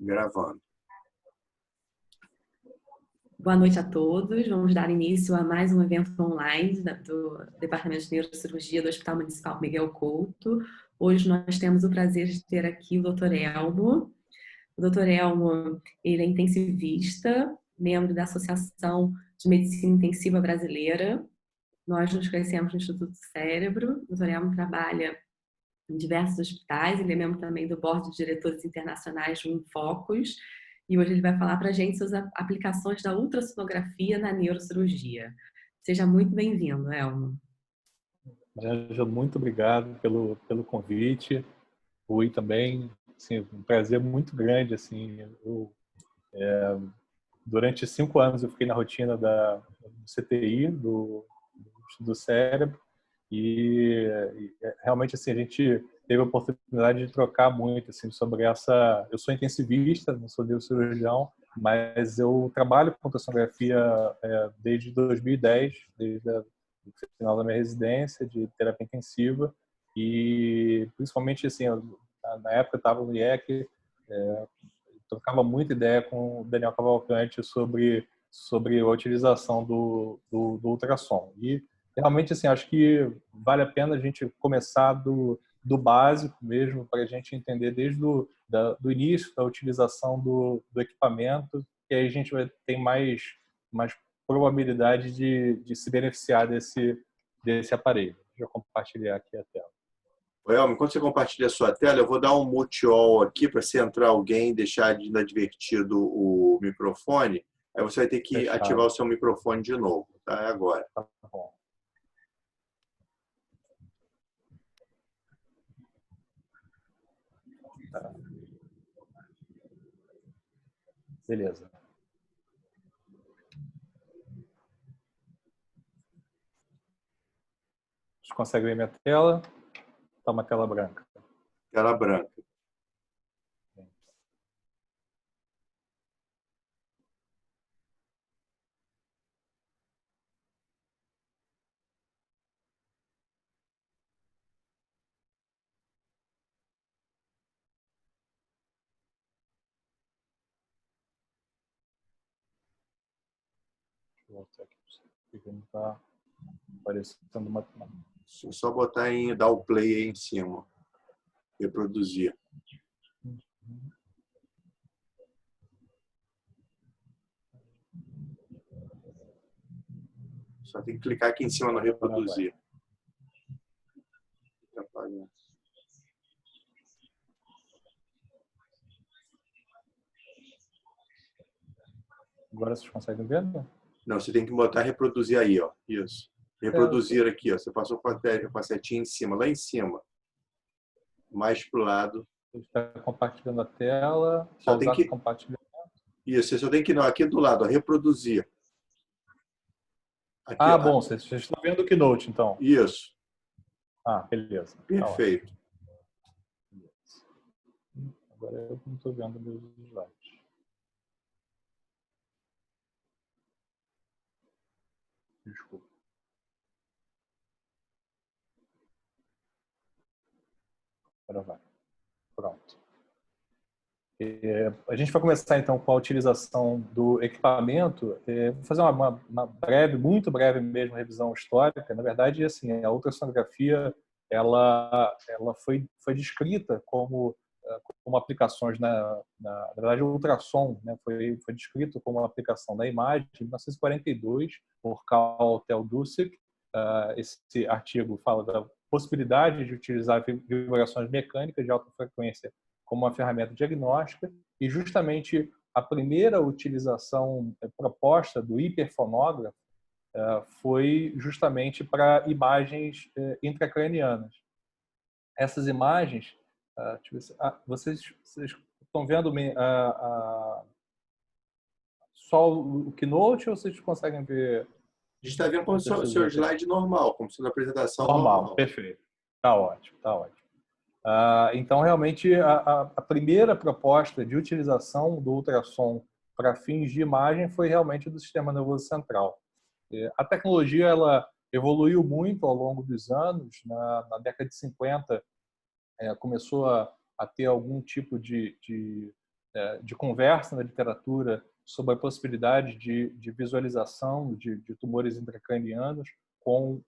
Gravando. Boa noite a todos. Vamos dar início a mais um evento online do Departamento de Neurocirurgia do Hospital Municipal Miguel Couto. Hoje nós temos o prazer de ter aqui o Dr. Elmo. O Dr. Elmo, ele é intensivista, membro da Associação de Medicina Intensiva Brasileira. Nós nos conhecemos no Instituto Cérebro. O Dr. Elmo trabalha em diversos hospitais, ele é membro também do Board de Diretores Internacionais do Infocus, e hoje ele vai falar para a gente sobre as aplicações da ultrassonografia na neurocirurgia. Seja muito bem-vindo, Elmo. Janja, muito obrigado pelo convite. Rui também, assim, um prazer muito grande. Assim, durante 5 anos eu fiquei na rotina do CTI, do cérebro, e realmente assim, a gente teve a oportunidade de trocar muito assim, sobre essa... Eu sou intensivista, não sou neurocirurgião, mas eu trabalho com ultrassonografia desde 2010, desde o final da minha residência de terapia intensiva, e principalmente assim, na época eu estava no IEC, trocava muita ideia com o Daniel Cavalcante sobre a utilização do ultrassom. E realmente, assim, acho que vale a pena a gente começar do básico mesmo, para a gente entender desde do início da utilização do equipamento, e aí a gente vai ter mais probabilidade de se beneficiar desse aparelho. Deixa eu compartilhar aqui a tela. Elmo, enquanto você compartilha a sua tela, eu vou dar um mute all aqui para se entrar alguém e deixar de inadvertido o microfone. Aí você vai ter que ativar o seu microfone de novo, tá? Agora. Tá bom. Tá. Beleza. Vocês conseguem ver minha tela? Está uma tela branca. Tela branca. Vou voltar aqui porque não está aparecendo uma... Só botar dar o play aí em cima. Reproduzir. Só tem que clicar aqui em cima no reproduzir. Agora vocês conseguem ver? Não, você tem que botar reproduzir aí, ó. Isso. Reproduzir aqui, ó. Você passou com a setinha em cima, lá em cima. Mais pro lado. Está compartilhando a tela. Só tem que compartilhar. Isso, você só tem que não, aqui do lado, ó, reproduzir. Aqui, ó. Bom, vocês estão vendo o Keynote, então. Isso. Beleza. Perfeito. Tá, agora eu não estou vendo meus slides. Desculpa. Agora vai. Pronto. A gente vai começar, então, com a utilização do equipamento. Vou fazer uma breve, muito breve mesmo, revisão histórica. Na verdade, assim, a ultrassonografia ela foi descrita como aplicações na verdade, o ultrassom, né, foi descrito como uma aplicação da imagem em 1942 por Carl Teldusik. Esse artigo fala da possibilidade de utilizar vibrações mecânicas de alta frequência como uma ferramenta diagnóstica, e justamente a primeira utilização proposta do hiperfonógrafo foi justamente para imagens intracranianas. Essas imagens, vocês estão vendo só o Keynote ou vocês conseguem ver? A gente está vendo como o seu slide normal, como sendo a apresentação normal. Perfeito. Está ótimo, está ótimo. Então, realmente, a primeira proposta de utilização do ultrassom para fins de imagem foi realmente do sistema nervoso central. A tecnologia ela evoluiu muito ao longo dos anos. Na década de 50, começou a ter algum tipo de de conversa na literatura sobre a possibilidade de visualização de tumores intracranianos com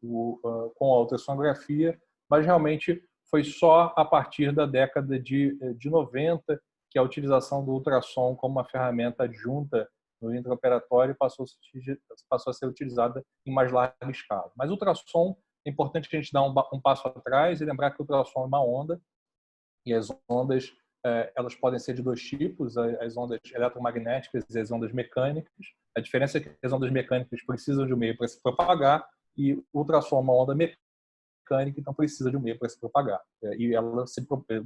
a ultrassonografia, mas realmente foi só a partir da década de 90 que a utilização do ultrassom como uma ferramenta adjunta no intraoperatório passou a ser utilizada em mais larga escala. Mas o ultrassom, é importante a gente dar um passo atrás e lembrar que o ultrassom é uma onda, e as ondas elas podem ser de dois tipos, as ondas eletromagnéticas e as ondas mecânicas. A diferença é que as ondas mecânicas precisam de um meio para se propagar e o ultrassom é uma onda mecânica, então precisa de um meio para se propagar. E o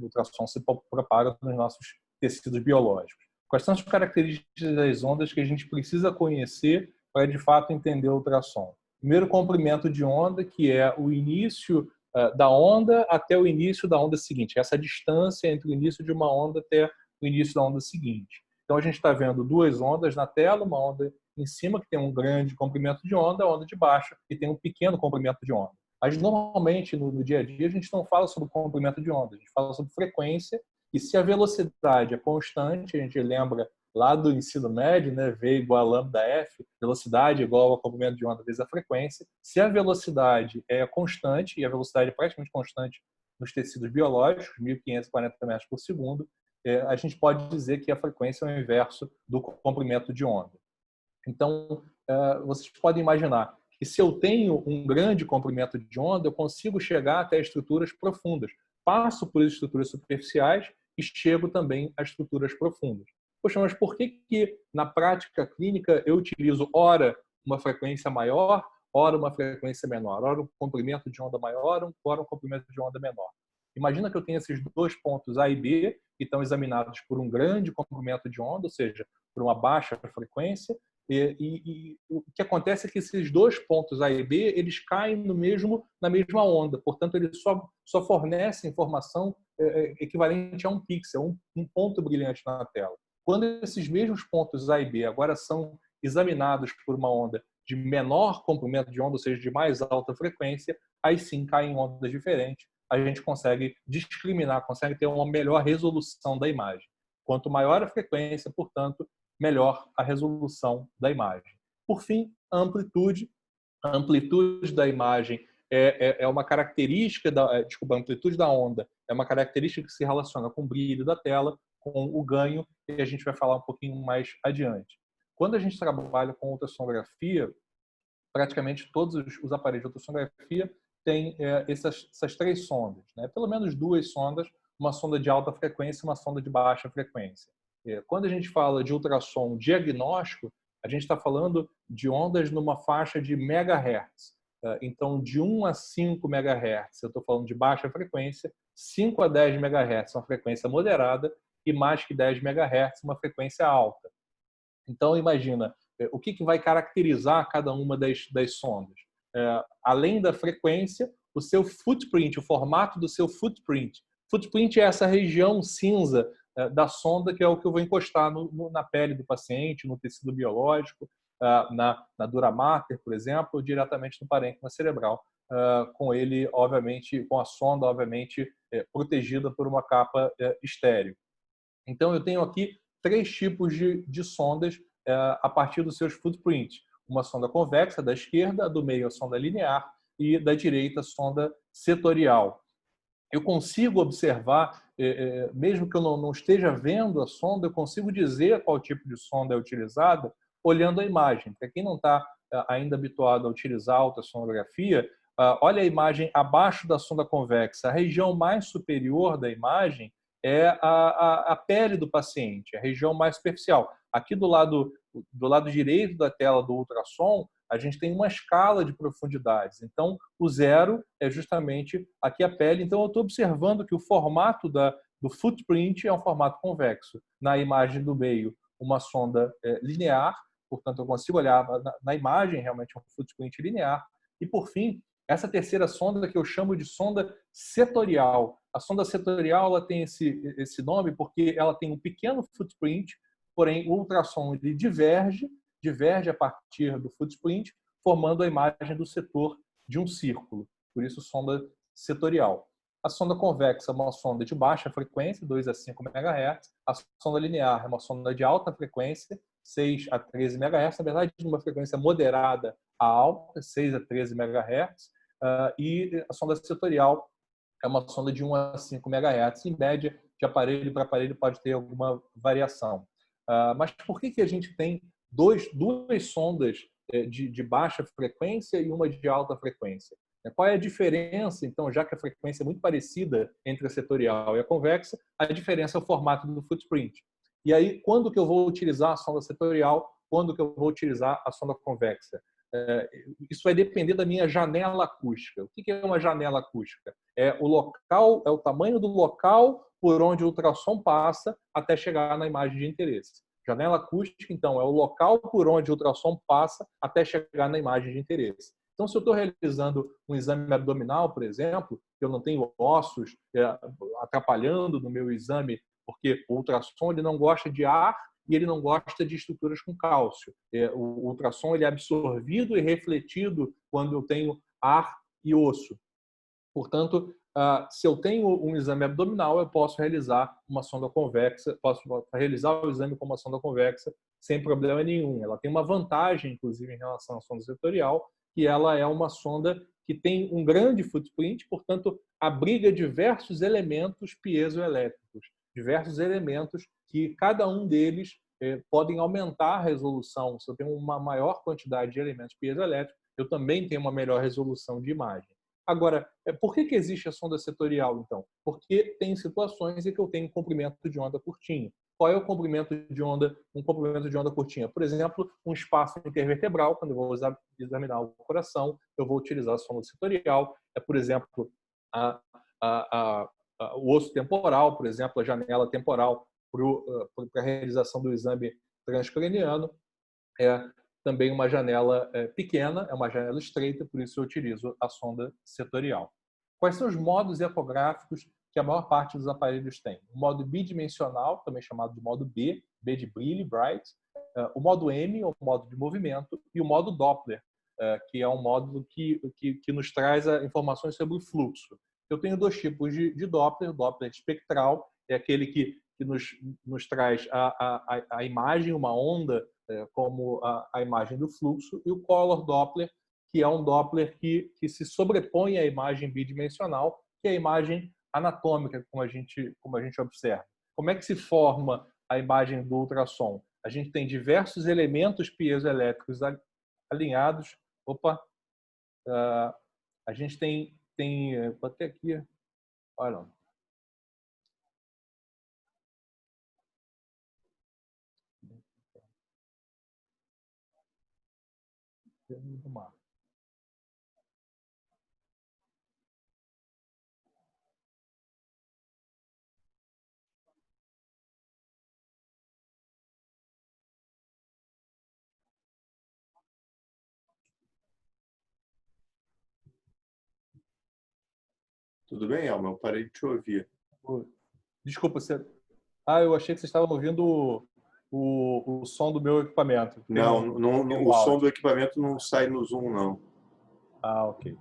ultrassom se propaga nos nossos tecidos biológicos. Quais são as características das ondas que a gente precisa conhecer para, de fato, entender o ultrassom? Primeiro, comprimento de onda, que é o início da onda até o início da onda seguinte. Essa distância entre o início de uma onda até o início da onda seguinte. Então, a gente está vendo duas ondas na tela, uma onda em cima, que tem um grande comprimento de onda, a onda de baixo, que tem um pequeno comprimento de onda. Mas, normalmente, no dia a dia, a gente não fala sobre comprimento de onda, a gente fala sobre frequência, e se a velocidade é constante, a gente lembra lá do ensino médio, né, V igual a lambda F, velocidade igual ao comprimento de onda vezes a frequência. Se a velocidade é constante, e a velocidade é praticamente constante nos tecidos biológicos, 1.540 metros por segundo, a gente pode dizer que a frequência é o inverso do comprimento de onda. Então, vocês podem imaginar que se eu tenho um grande comprimento de onda, eu consigo chegar até estruturas profundas. Passo por estruturas superficiais e chego também a estruturas profundas. Poxa, mas por que na prática clínica eu utilizo ora uma frequência maior, ora uma frequência menor, ora um comprimento de onda maior, ora um comprimento de onda menor? Imagina que eu tenho esses dois pontos A e B que estão examinados por um grande comprimento de onda, ou seja, por uma baixa frequência, e o que acontece é que esses dois pontos A e B eles caem na mesma onda, portanto eles só fornecem informação equivalente a um pixel, um ponto brilhante na tela. Quando esses mesmos pontos A e B agora são examinados por uma onda de menor comprimento de onda, ou seja, de mais alta frequência, aí sim caem em ondas diferentes, a gente consegue discriminar, consegue ter uma melhor resolução da imagem. Quanto maior a frequência, portanto, melhor a resolução da imagem. Por fim, a amplitude. A amplitude da imagem é uma característica a amplitude da onda é uma característica que se relaciona com o brilho da tela, com o ganho, e a gente vai falar um pouquinho mais adiante. Quando a gente trabalha com ultrassonografia, praticamente todos os aparelhos de ultrassonografia têm essas três sondas, né? Pelo menos duas sondas, uma sonda de alta frequência e uma sonda de baixa frequência. Quando a gente fala de ultrassom diagnóstico, a gente está falando de ondas numa faixa de megahertz. Então, de 1 a 5 megahertz, eu estou falando de baixa frequência, 5 a 10 megahertz, uma frequência moderada, e mais que 10 megahertz, uma frequência alta. Então, imagina, o que vai caracterizar cada uma das sondas? Além da frequência, o seu footprint, o formato do seu footprint. Footprint é essa região cinza da sonda, que é o que eu vou encostar na pele do paciente, no tecido biológico, na dura mater, por exemplo, ou diretamente no parênquima cerebral, com ele, obviamente, com a sonda, obviamente, protegida por uma capa estéreo. Então, eu tenho aqui três tipos de sondas a partir dos seus footprints. Uma sonda convexa da esquerda, a do meio a sonda linear e da direita a sonda setorial. Eu consigo observar, mesmo que eu não esteja vendo a sonda, eu consigo dizer qual tipo de sonda é utilizada olhando a imagem. Para quem não está ainda habituado a utilizar a ultrassonografia, olha a imagem abaixo da sonda convexa. A região mais superior da imagem é a pele do paciente, a região mais superficial. Aqui do lado direito da tela do ultrassom, a gente tem uma escala de profundidades. Então, o 0 é justamente aqui a pele. Então, eu estou observando que o formato do footprint é um formato convexo. Na imagem do meio, uma sonda linear, portanto, eu consigo olhar na imagem realmente um footprint linear. E, por fim, essa terceira sonda que eu chamo de sonda setorial. A sonda setorial ela tem esse nome porque ela tem um pequeno footprint, porém o ultrassom ele diverge a partir do footprint, formando a imagem do setor de um círculo. Por isso, sonda setorial. A sonda convexa é uma sonda de baixa frequência, 2 a 5 MHz. A sonda linear é uma sonda de alta frequência, 6 a 13 MHz, na verdade, de uma frequência moderada a alta, 6 a 13 MHz. E a sonda setorial é uma sonda de 1 a 5 MHz. Em média, de aparelho para aparelho pode ter alguma variação. Mas por que a gente tem duas sondas de baixa frequência e uma de alta frequência? Qual é a diferença, então, já que a frequência é muito parecida entre a setorial e a convexa, a diferença é o formato do footprint. E aí, quando que eu vou utilizar a sonda setorial, quando que eu vou utilizar a sonda convexa? Isso vai depender da minha janela acústica. O que é uma janela acústica? É o local, é o tamanho do local por onde o ultrassom passa até chegar na imagem de interesse. Janela acústica, então, é o local por onde o ultrassom passa até chegar na imagem de interesse. Então, se eu estou realizando um exame abdominal, por exemplo, eu não tenho ossos atrapalhando no meu exame, porque o ultrassom ele não gosta de ar e ele não gosta de estruturas com cálcio. O ultrassom ele é absorvido e refletido quando eu tenho ar e osso. Portanto, se eu tenho um exame abdominal, eu posso realizar uma sonda convexa, posso realizar o exame com uma sonda convexa sem problema nenhum. Ela tem uma vantagem, inclusive, em relação à sonda setorial, que ela é uma sonda que tem um grande footprint, portanto, abriga diversos elementos piezoelétricos, diversos elementos que cada um deles podem aumentar a resolução. Se eu tenho uma maior quantidade de elementos piezoelétricos, eu também tenho uma melhor resolução de imagem. Agora, por que existe a sonda setorial, então? Porque tem situações em que eu tenho comprimento de onda curtinho. Qual é o comprimento de onda? Um comprimento de onda curtinha. Por exemplo, um espaço intervertebral, quando eu vou examinar o coração, eu vou utilizar a sonda setorial. Por exemplo, o osso temporal, por exemplo, a janela temporal para a realização do exame transcraniano. Também uma janela pequena, é uma janela estreita, por isso eu utilizo a sonda setorial. Quais são os modos ecográficos que a maior parte dos aparelhos tem? O modo bidimensional, também chamado de modo B, B de brilho, bright, o modo M, o modo de movimento, e o modo Doppler, que é um módulo que nos traz informações sobre o fluxo. Eu tenho dois tipos de Doppler. O Doppler espectral é aquele que nos traz a imagem, uma onda, como a imagem do fluxo, e o Color Doppler, que é um Doppler que se sobrepõe à imagem bidimensional, que é a imagem anatômica, como a gente observa. Como é que se forma a imagem do ultrassom? A gente tem diversos elementos piezoelétricos alinhados. Opa! A gente tem vou até aqui. Olha. Do mar. Tudo bem, Elma? Eu parei de te ouvir. Desculpa, você... eu achei que você estava ouvindo o som do meu equipamento. Não, o som do equipamento não sai no Zoom, não. Ok.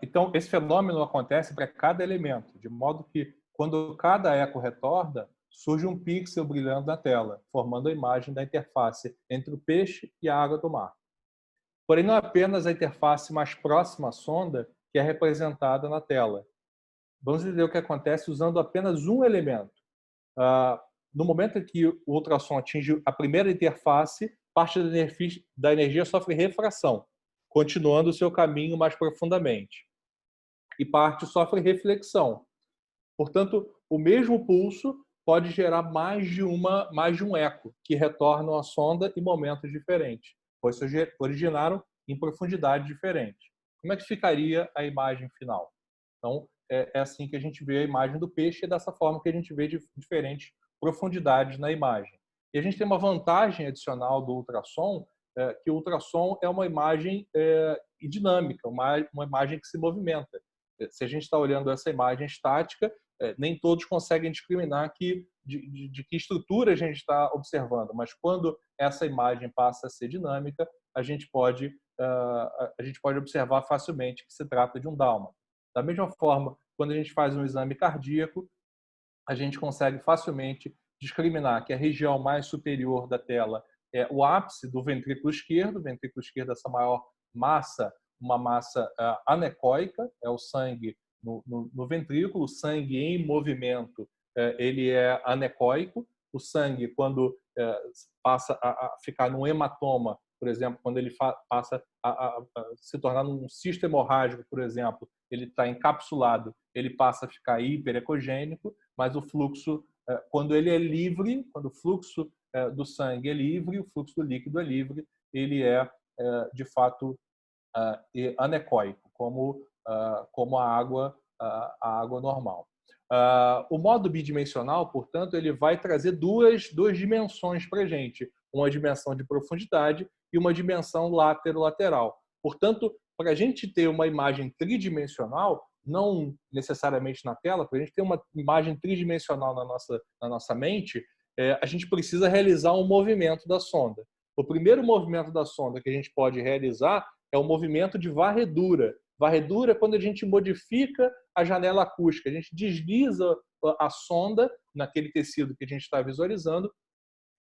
Então, esse fenômeno acontece para cada elemento, de modo que, quando cada eco retorna, surge um pixel brilhando na tela, formando a imagem da interface entre o peixe e a água do mar. Porém, não é apenas a interface mais próxima à sonda que é representada na tela. Vamos entender o que acontece usando apenas um elemento. No momento em que o ultrassom atinge a primeira interface, parte da energia sofre refração, continuando o seu caminho mais profundamente. E parte sofre reflexão. Portanto, o mesmo pulso pode gerar mais de um eco, que retornam à sonda em momentos diferentes, pois se originaram em profundidade diferente. Como é que ficaria a imagem final? Então, é assim que a gente vê a imagem do peixe, e dessa forma que a gente vê diferentes profundidades na imagem. E a gente tem uma vantagem adicional do ultrassom, que o ultrassom é uma imagem dinâmica, uma imagem que se movimenta. Se a gente está olhando essa imagem estática, nem todos conseguem discriminar de que estrutura a gente está observando, mas quando essa imagem passa a ser dinâmica, a gente pode observar facilmente que se trata de um dálmata. Da mesma forma quando a gente faz um exame cardíaco, a gente consegue facilmente discriminar que a região mais superior da tela é o ápice do ventrículo esquerdo. O ventrículo esquerdo é essa maior massa, uma massa anecoica, é o sangue no ventrículo. O sangue em movimento, ele é anecoico. O sangue, quando passa a ficar num hematoma, por exemplo, quando ele passa a se tornar um cisto hemorrágico, por exemplo, ele está encapsulado, ele passa a ficar hiperecogênico, mas o fluxo, quando ele é livre, quando o fluxo do sangue é livre, o fluxo do líquido é livre, ele é de fato anecoico, como a água normal. O modo bidimensional, portanto, ele vai trazer duas dimensões para a gente, uma dimensão de profundidade e uma dimensão lateral. Portanto, para a gente ter uma imagem tridimensional, não necessariamente na tela, para a gente ter uma imagem tridimensional na nossa mente, a gente precisa realizar um movimento da sonda. O primeiro movimento da sonda que a gente pode realizar é o movimento de varredura. Varredura é quando a gente modifica a janela acústica, a gente desliza a sonda naquele tecido que a gente está visualizando,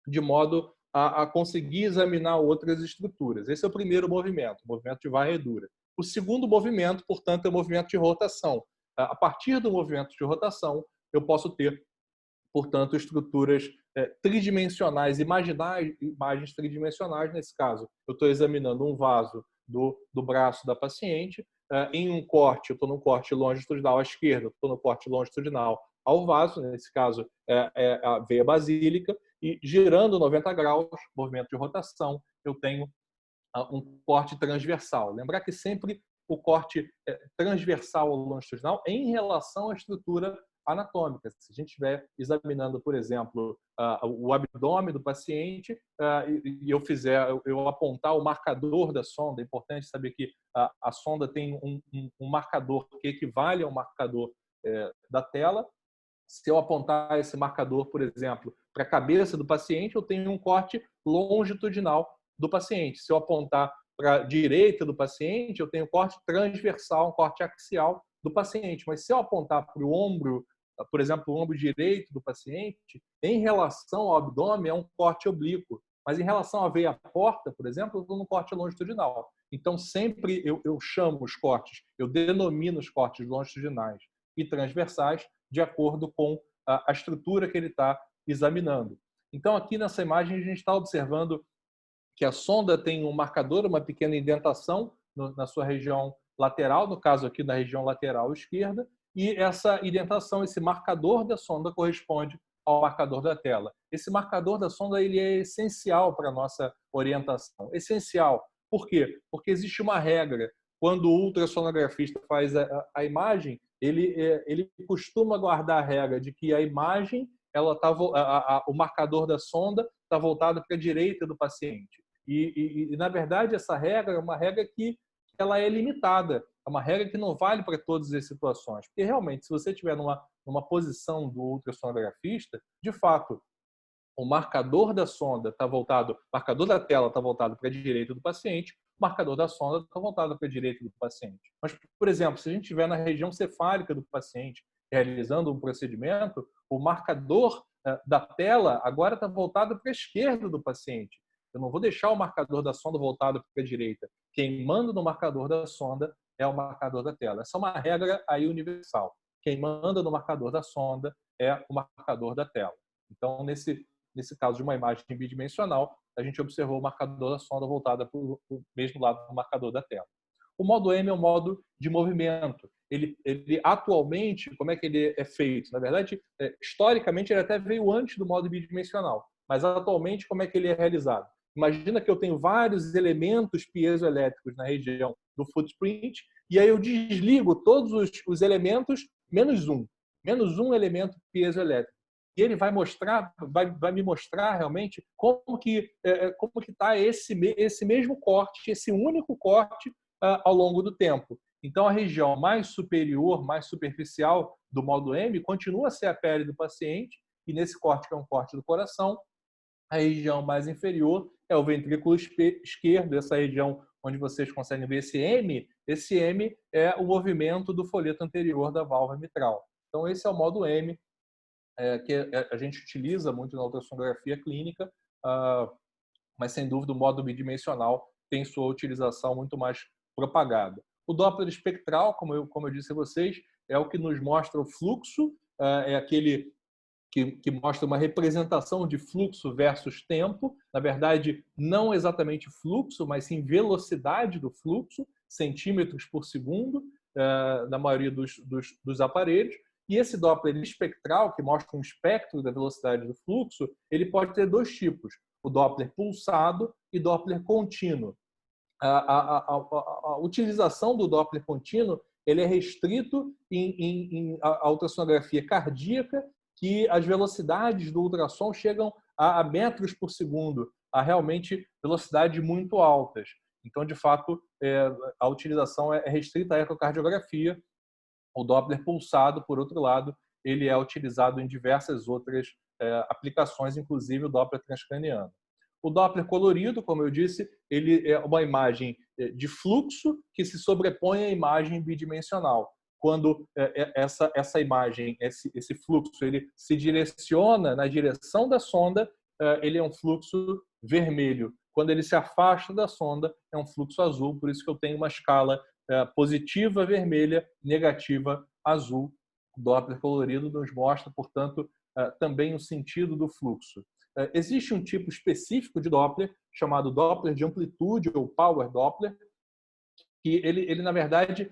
de modo a conseguir examinar outras estruturas. Esse é o primeiro movimento, o movimento de varredura. O segundo movimento, portanto, é o movimento de rotação. A partir do movimento de rotação, eu posso ter, portanto, estruturas tridimensionais, imagens tridimensionais. Nesse caso, eu estou examinando um vaso do braço da paciente. Em um corte, eu estou no corte longitudinal à esquerda, estou no corte longitudinal ao vaso, nesse caso é a veia basílica, e girando 90 graus, movimento de rotação, eu tenho um corte transversal. Lembrar que sempre o corte transversal ou longitudinal é em relação à estrutura anatômica. Se a gente estiver examinando, por exemplo, o abdômen do paciente e eu apontar o marcador da sonda, é importante saber que a sonda tem um marcador que equivale ao marcador da tela. Se eu apontar esse marcador, por exemplo, para a cabeça do paciente, eu tenho um corte longitudinal do paciente. Se eu apontar para a direita do paciente, eu tenho um corte transversal, um corte axial do paciente. Mas se eu apontar para o ombro, por exemplo, o ombro direito do paciente, em relação ao abdômen, é um corte oblíquo. Mas em relação à veia porta, por exemplo, eu estou num corte longitudinal. Então, sempre eu chamo os cortes, eu denomino os cortes longitudinais e transversais de acordo com a estrutura que ele está examinando. Então, aqui nessa imagem, a gente está observando que a sonda tem um marcador, uma pequena indentação na sua região lateral, no caso aqui na região lateral esquerda, e essa indentação, esse marcador da sonda corresponde ao marcador da tela. Esse marcador da sonda ele é essencial para a nossa orientação. Essencial. Por quê? Porque existe uma regra. Quando o ultrassonografista faz a imagem, ele costuma guardar a regra de que a imagem, o marcador da sonda está voltado para a direita do paciente. E, na verdade, essa regra é uma regra que ela é limitada. É uma regra que não vale para todas as situações. Porque, realmente, se você estiver numa posição do ultrassonografista, de fato, o marcador da sonda está voltado, o marcador da tela está voltado para a direita do paciente, o marcador da sonda está voltado para a direita do paciente. Mas, por exemplo, se a gente estiver na região cefálica do paciente realizando um procedimento, o marcador da tela agora está voltado para a esquerda do paciente. Eu não vou deixar o marcador da sonda voltado para a direita. Quem manda no marcador da sonda é o marcador da tela. Essa é uma regra aí universal. Quem manda no marcador da sonda é o marcador da tela. Então, nesse caso de uma imagem bidimensional, a gente observou o marcador da sonda voltada para o mesmo lado do marcador da tela. O modo M é um modo de movimento. Ele atualmente, como é que ele é feito? Na verdade, historicamente, ele até veio antes do modo bidimensional. Mas atualmente, como é que ele é realizado? Imagina que eu tenho vários elementos piezoelétricos na região do footprint e aí eu desligo todos os elementos menos um elemento piezoelétrico. E ele vai me mostrar realmente como que está esse mesmo corte, esse único corte ao longo do tempo. Então, a região mais superior, mais superficial do modo M continua a ser a pele do paciente, e nesse corte, que é um corte do coração, a região mais inferior é o ventrículo esquerdo, essa região onde vocês conseguem ver esse M é o movimento do folheto anterior da válvula mitral. Então, esse é o modo M, que a gente utiliza muito na ultrassonografia clínica, mas, sem dúvida, o modo bidimensional tem sua utilização muito mais propagada. O Doppler espectral, como eu disse a vocês, é o que nos mostra o fluxo, é aquele que mostra uma representação de fluxo versus tempo. Na verdade, não exatamente fluxo, mas sim velocidade do fluxo, centímetros por segundo, na maioria dos aparelhos. E esse Doppler espectral, que mostra um espectro da velocidade do fluxo, ele pode ter dois tipos: o Doppler pulsado e Doppler contínuo. A utilização do Doppler contínuo ele é restrito em ultrassonografia cardíaca, que as velocidades do ultrassom chegam a metros por segundo, a realmente velocidades muito altas. Então, de fato, a utilização é restrita à ecocardiografia. O Doppler pulsado, por outro lado, ele é utilizado em diversas outras aplicações, inclusive o Doppler transcraniano. O Doppler colorido, como eu disse, ele é uma imagem de fluxo que se sobrepõe à imagem bidimensional. Quando essa imagem, esse fluxo, ele se direciona na direção da sonda, ele é um fluxo vermelho. Quando ele se afasta da sonda, é um fluxo azul. Por isso que eu tenho uma escala positiva, vermelha, negativa, azul. O Doppler colorido nos mostra, portanto, também o sentido do fluxo. Existe um tipo específico de Doppler, chamado Doppler de amplitude, ou Power Doppler, que ele na verdade,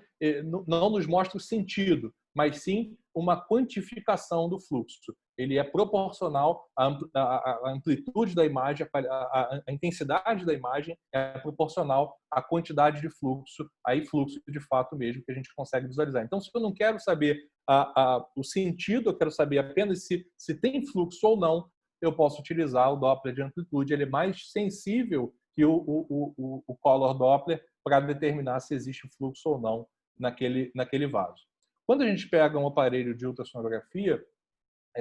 não nos mostra o sentido, mas sim uma quantificação do fluxo. Ele é proporcional à amplitude da imagem, a intensidade da imagem é proporcional à quantidade de fluxo, aí fluxo de fato mesmo que a gente consegue visualizar. Então, se eu não quero saber o sentido, eu quero saber apenas se tem fluxo ou não, eu posso utilizar o Doppler de amplitude. Ele é mais sensível que o Color Doppler para determinar se existe fluxo ou não naquele vaso. Quando a gente pega um aparelho de ultrassonografia,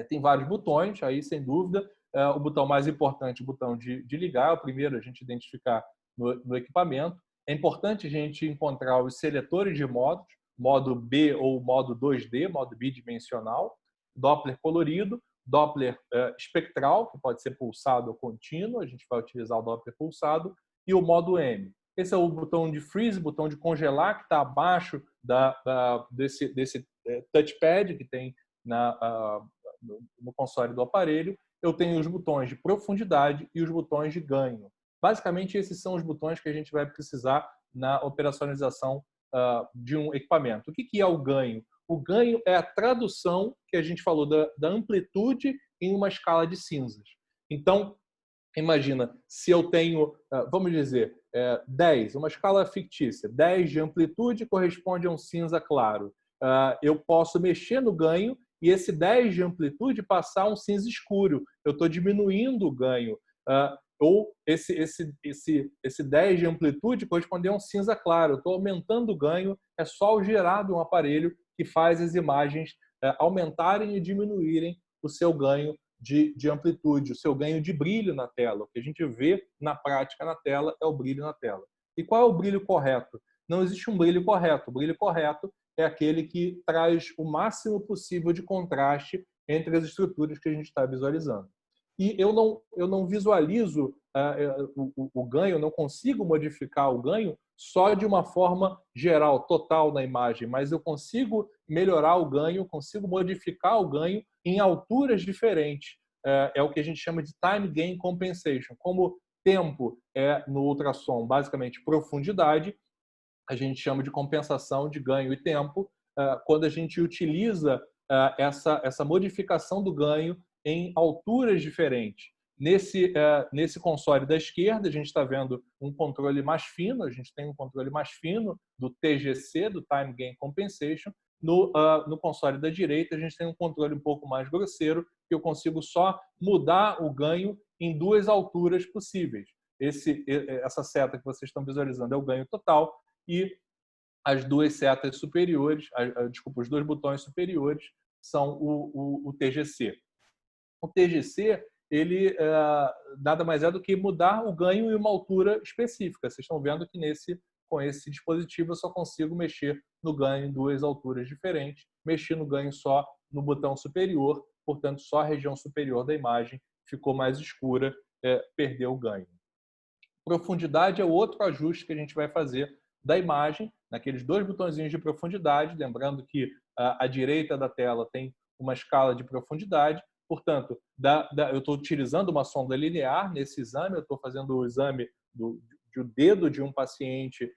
tem vários botões, aí sem dúvida, o botão mais importante, o botão de ligar, o primeiro a gente identificar no equipamento. É importante a gente encontrar os seletores de modos, modo B ou modo 2D, modo bidimensional, Doppler colorido, Doppler espectral, que pode ser pulsado ou contínuo, a gente vai utilizar o Doppler pulsado, e o modo M. Esse é o botão de freeze, botão de congelar, que está abaixo desse touchpad que tem no console do aparelho. Eu tenho os botões de profundidade e os botões de ganho. Basicamente, esses são os botões que a gente vai precisar na operacionalização de um equipamento. O que é o ganho? O ganho é a tradução que a gente falou da amplitude em uma escala de cinzas. Então, imagina, se eu tenho, vamos dizer, 10, uma escala fictícia, 10 de amplitude corresponde a um cinza claro. Eu posso mexer no ganho e esse 10 de amplitude passar a um cinza escuro. Eu estou diminuindo o ganho. Ou esse 10 de amplitude corresponde a um cinza claro. Eu estou aumentando o ganho. É só o gerar de um aparelho que faz as imagens aumentarem e diminuírem o seu ganho de amplitude, o seu ganho de brilho na tela. O que a gente vê na prática na tela é o brilho na tela. E qual é o brilho correto? Não existe um brilho correto. O brilho correto é aquele que traz o máximo possível de contraste entre as estruturas que a gente está visualizando. E eu não visualizo o ganho, eu não consigo modificar o ganho só de uma forma geral, total na imagem, mas eu consigo melhorar o ganho, consigo modificar o ganho em alturas diferentes. É o que a gente chama de time gain compensation. Como tempo é no ultrassom basicamente profundidade, a gente chama de compensação de ganho e tempo quando a gente utiliza essa modificação do ganho em alturas diferentes. Nesse console da esquerda, a gente está vendo um controle mais fino, a gente tem um controle mais fino do TGC, do Time Gain Compensation. No console da direita, a gente tem um controle um pouco mais grosseiro, que eu consigo só mudar o ganho em duas alturas possíveis. Essa seta que vocês estão visualizando é o ganho total, e as duas setas superiores, desculpa, os dois botões superiores são o TGC. O TGC ele nada mais é do que mudar o ganho em uma altura específica. Vocês estão vendo que com esse dispositivo eu só consigo mexer no ganho em duas alturas diferentes, mexer no ganho só no botão superior, portanto, só a região superior da imagem ficou mais escura, perdeu o ganho. Profundidade é o outro ajuste que a gente vai fazer da imagem, naqueles dois botõezinhos de profundidade, lembrando que à direita da tela tem uma escala de profundidade, portanto, eu estou utilizando uma sonda linear nesse exame, eu estou fazendo o exame do dedo de um paciente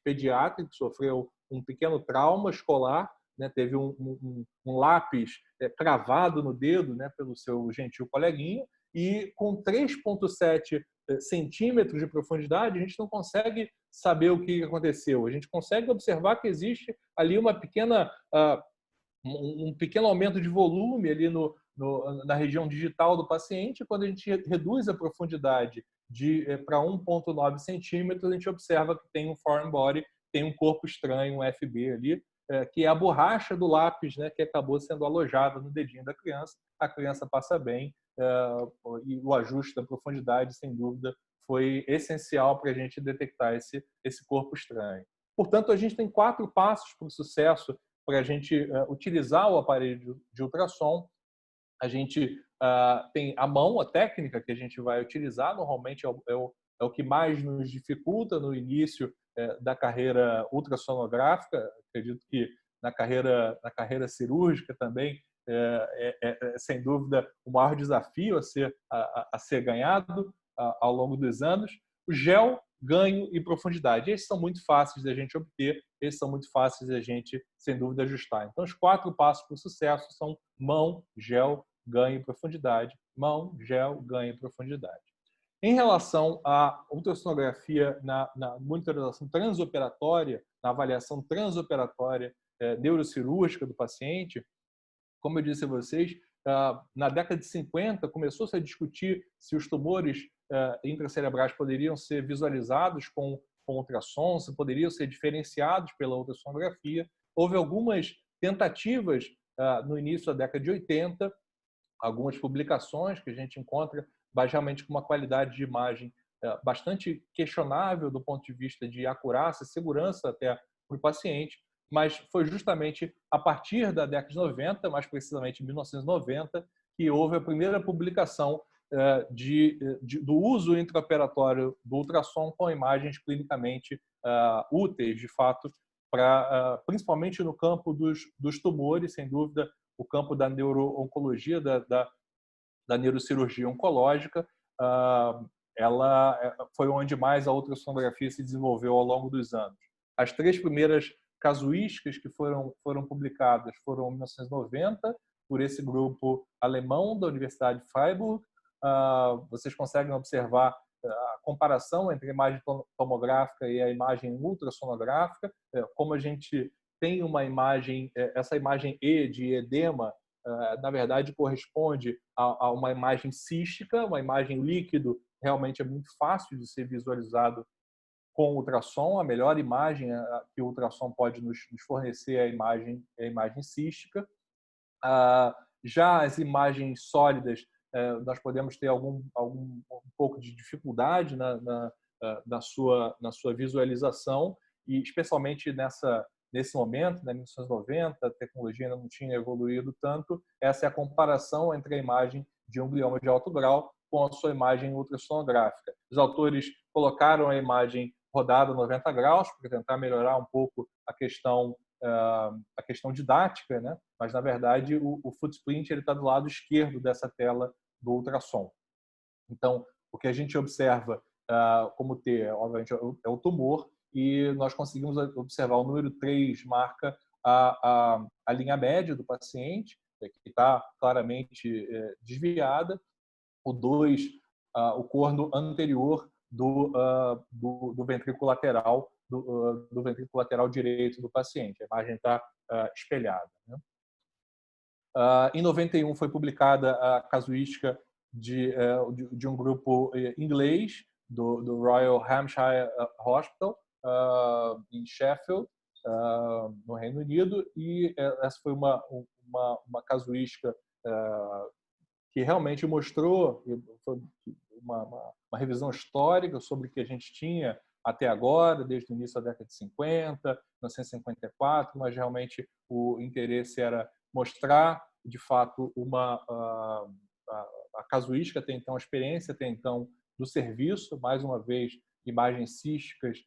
pediátrico que sofreu um pequeno trauma escolar, né, teve um lápis cravado no dedo, né, pelo seu gentil coleguinha, e com 3,7 centímetros de profundidade, a gente não consegue saber o que aconteceu. A gente consegue observar que existe ali um pequeno aumento de volume ali na região digital do paciente. Quando a gente reduz a profundidade para 1,9 centímetros, a gente observa que tem um foreign body, tem um corpo estranho, um FB ali, que é a borracha do lápis, né, que acabou sendo alojada no dedinho da criança. A criança passa bem, e o ajuste da profundidade, sem dúvida, foi essencial para a gente detectar esse corpo estranho. Portanto, a gente tem 4 passos para o sucesso para a gente utilizar o aparelho de ultrassom. A gente tem a mão, a técnica que a gente vai utilizar, normalmente é o que mais nos dificulta no início da carreira ultrassonográfica. Acredito que na carreira cirúrgica também sem dúvida o maior desafio a ser ganhado ao longo dos anos. O gel, ganho e profundidade. Esses são muito fáceis da gente obter, esses são muito fáceis da gente, sem dúvida, ajustar. Então, os 4 passos para o sucesso são mão, gel, ganho e profundidade. Mão, gel, ganho e profundidade. Em relação à ultrassonografia na monitorização transoperatória, na avaliação transoperatória neurocirúrgica do paciente, como eu disse a vocês, na década de 50 começou-se a discutir se os tumores intracerebrais poderiam ser visualizados com ultrassom, se poderiam ser diferenciados pela ultrassonografia. Houve algumas tentativas no início da década de 80, algumas publicações que a gente encontra, basicamente com uma qualidade de imagem bastante questionável do ponto de vista de acurácia, segurança até para o paciente, mas foi justamente a partir da década de 90, mais precisamente em 1990, que houve a primeira publicação do uso intraoperatório do ultrassom com imagens clinicamente úteis, de fato, principalmente no campo dos tumores, sem dúvida, o campo da neuro-oncologia, da neurocirurgia oncológica. Ela foi onde mais a ultrassonografia se desenvolveu ao longo dos anos. As 3 primeiras casuísticas que foram publicadas foram em 1990, por esse grupo alemão da Universidade de Freiburg. Vocês conseguem observar a comparação entre a imagem tomográfica e a imagem ultrassonográfica, como a gente tem uma imagem, essa imagem E de edema, na verdade corresponde a uma imagem cística, uma imagem líquido, realmente é muito fácil de ser visualizado com ultrassom. A melhor imagem que o ultrassom pode nos fornecer é a imagem cística. Já as imagens sólidas, nós podemos ter um pouco de dificuldade na sua visualização, e especialmente nesse momento, em 1990, a tecnologia ainda não tinha evoluído tanto. Essa é a comparação entre a imagem de um glioma de alto grau com a sua imagem ultrassonográfica. Os autores colocaram a imagem rodada 90 graus para tentar melhorar um pouco a questão didática, né? Mas na verdade o footprint está do lado esquerdo dessa tela do ultrassom. Então, o que a gente observa como T, obviamente, é o tumor, e nós conseguimos observar o número 3 marca a linha média do paciente, que está claramente desviada. O 2, o corno anterior do ventrículo lateral, do ventrículo lateral direito do paciente. A imagem está espelhada, né? Em 91 foi publicada a casuística de um grupo inglês do Royal Hampshire Hospital em Sheffield, no Reino Unido, e essa foi uma casuística que realmente mostrou uma revisão histórica sobre o que a gente tinha até agora, desde o início da década de 50, 1954, mas realmente o interesse era mostrar, de fato, a casuística até então, a experiência até então do serviço, mais uma vez, imagens císticas,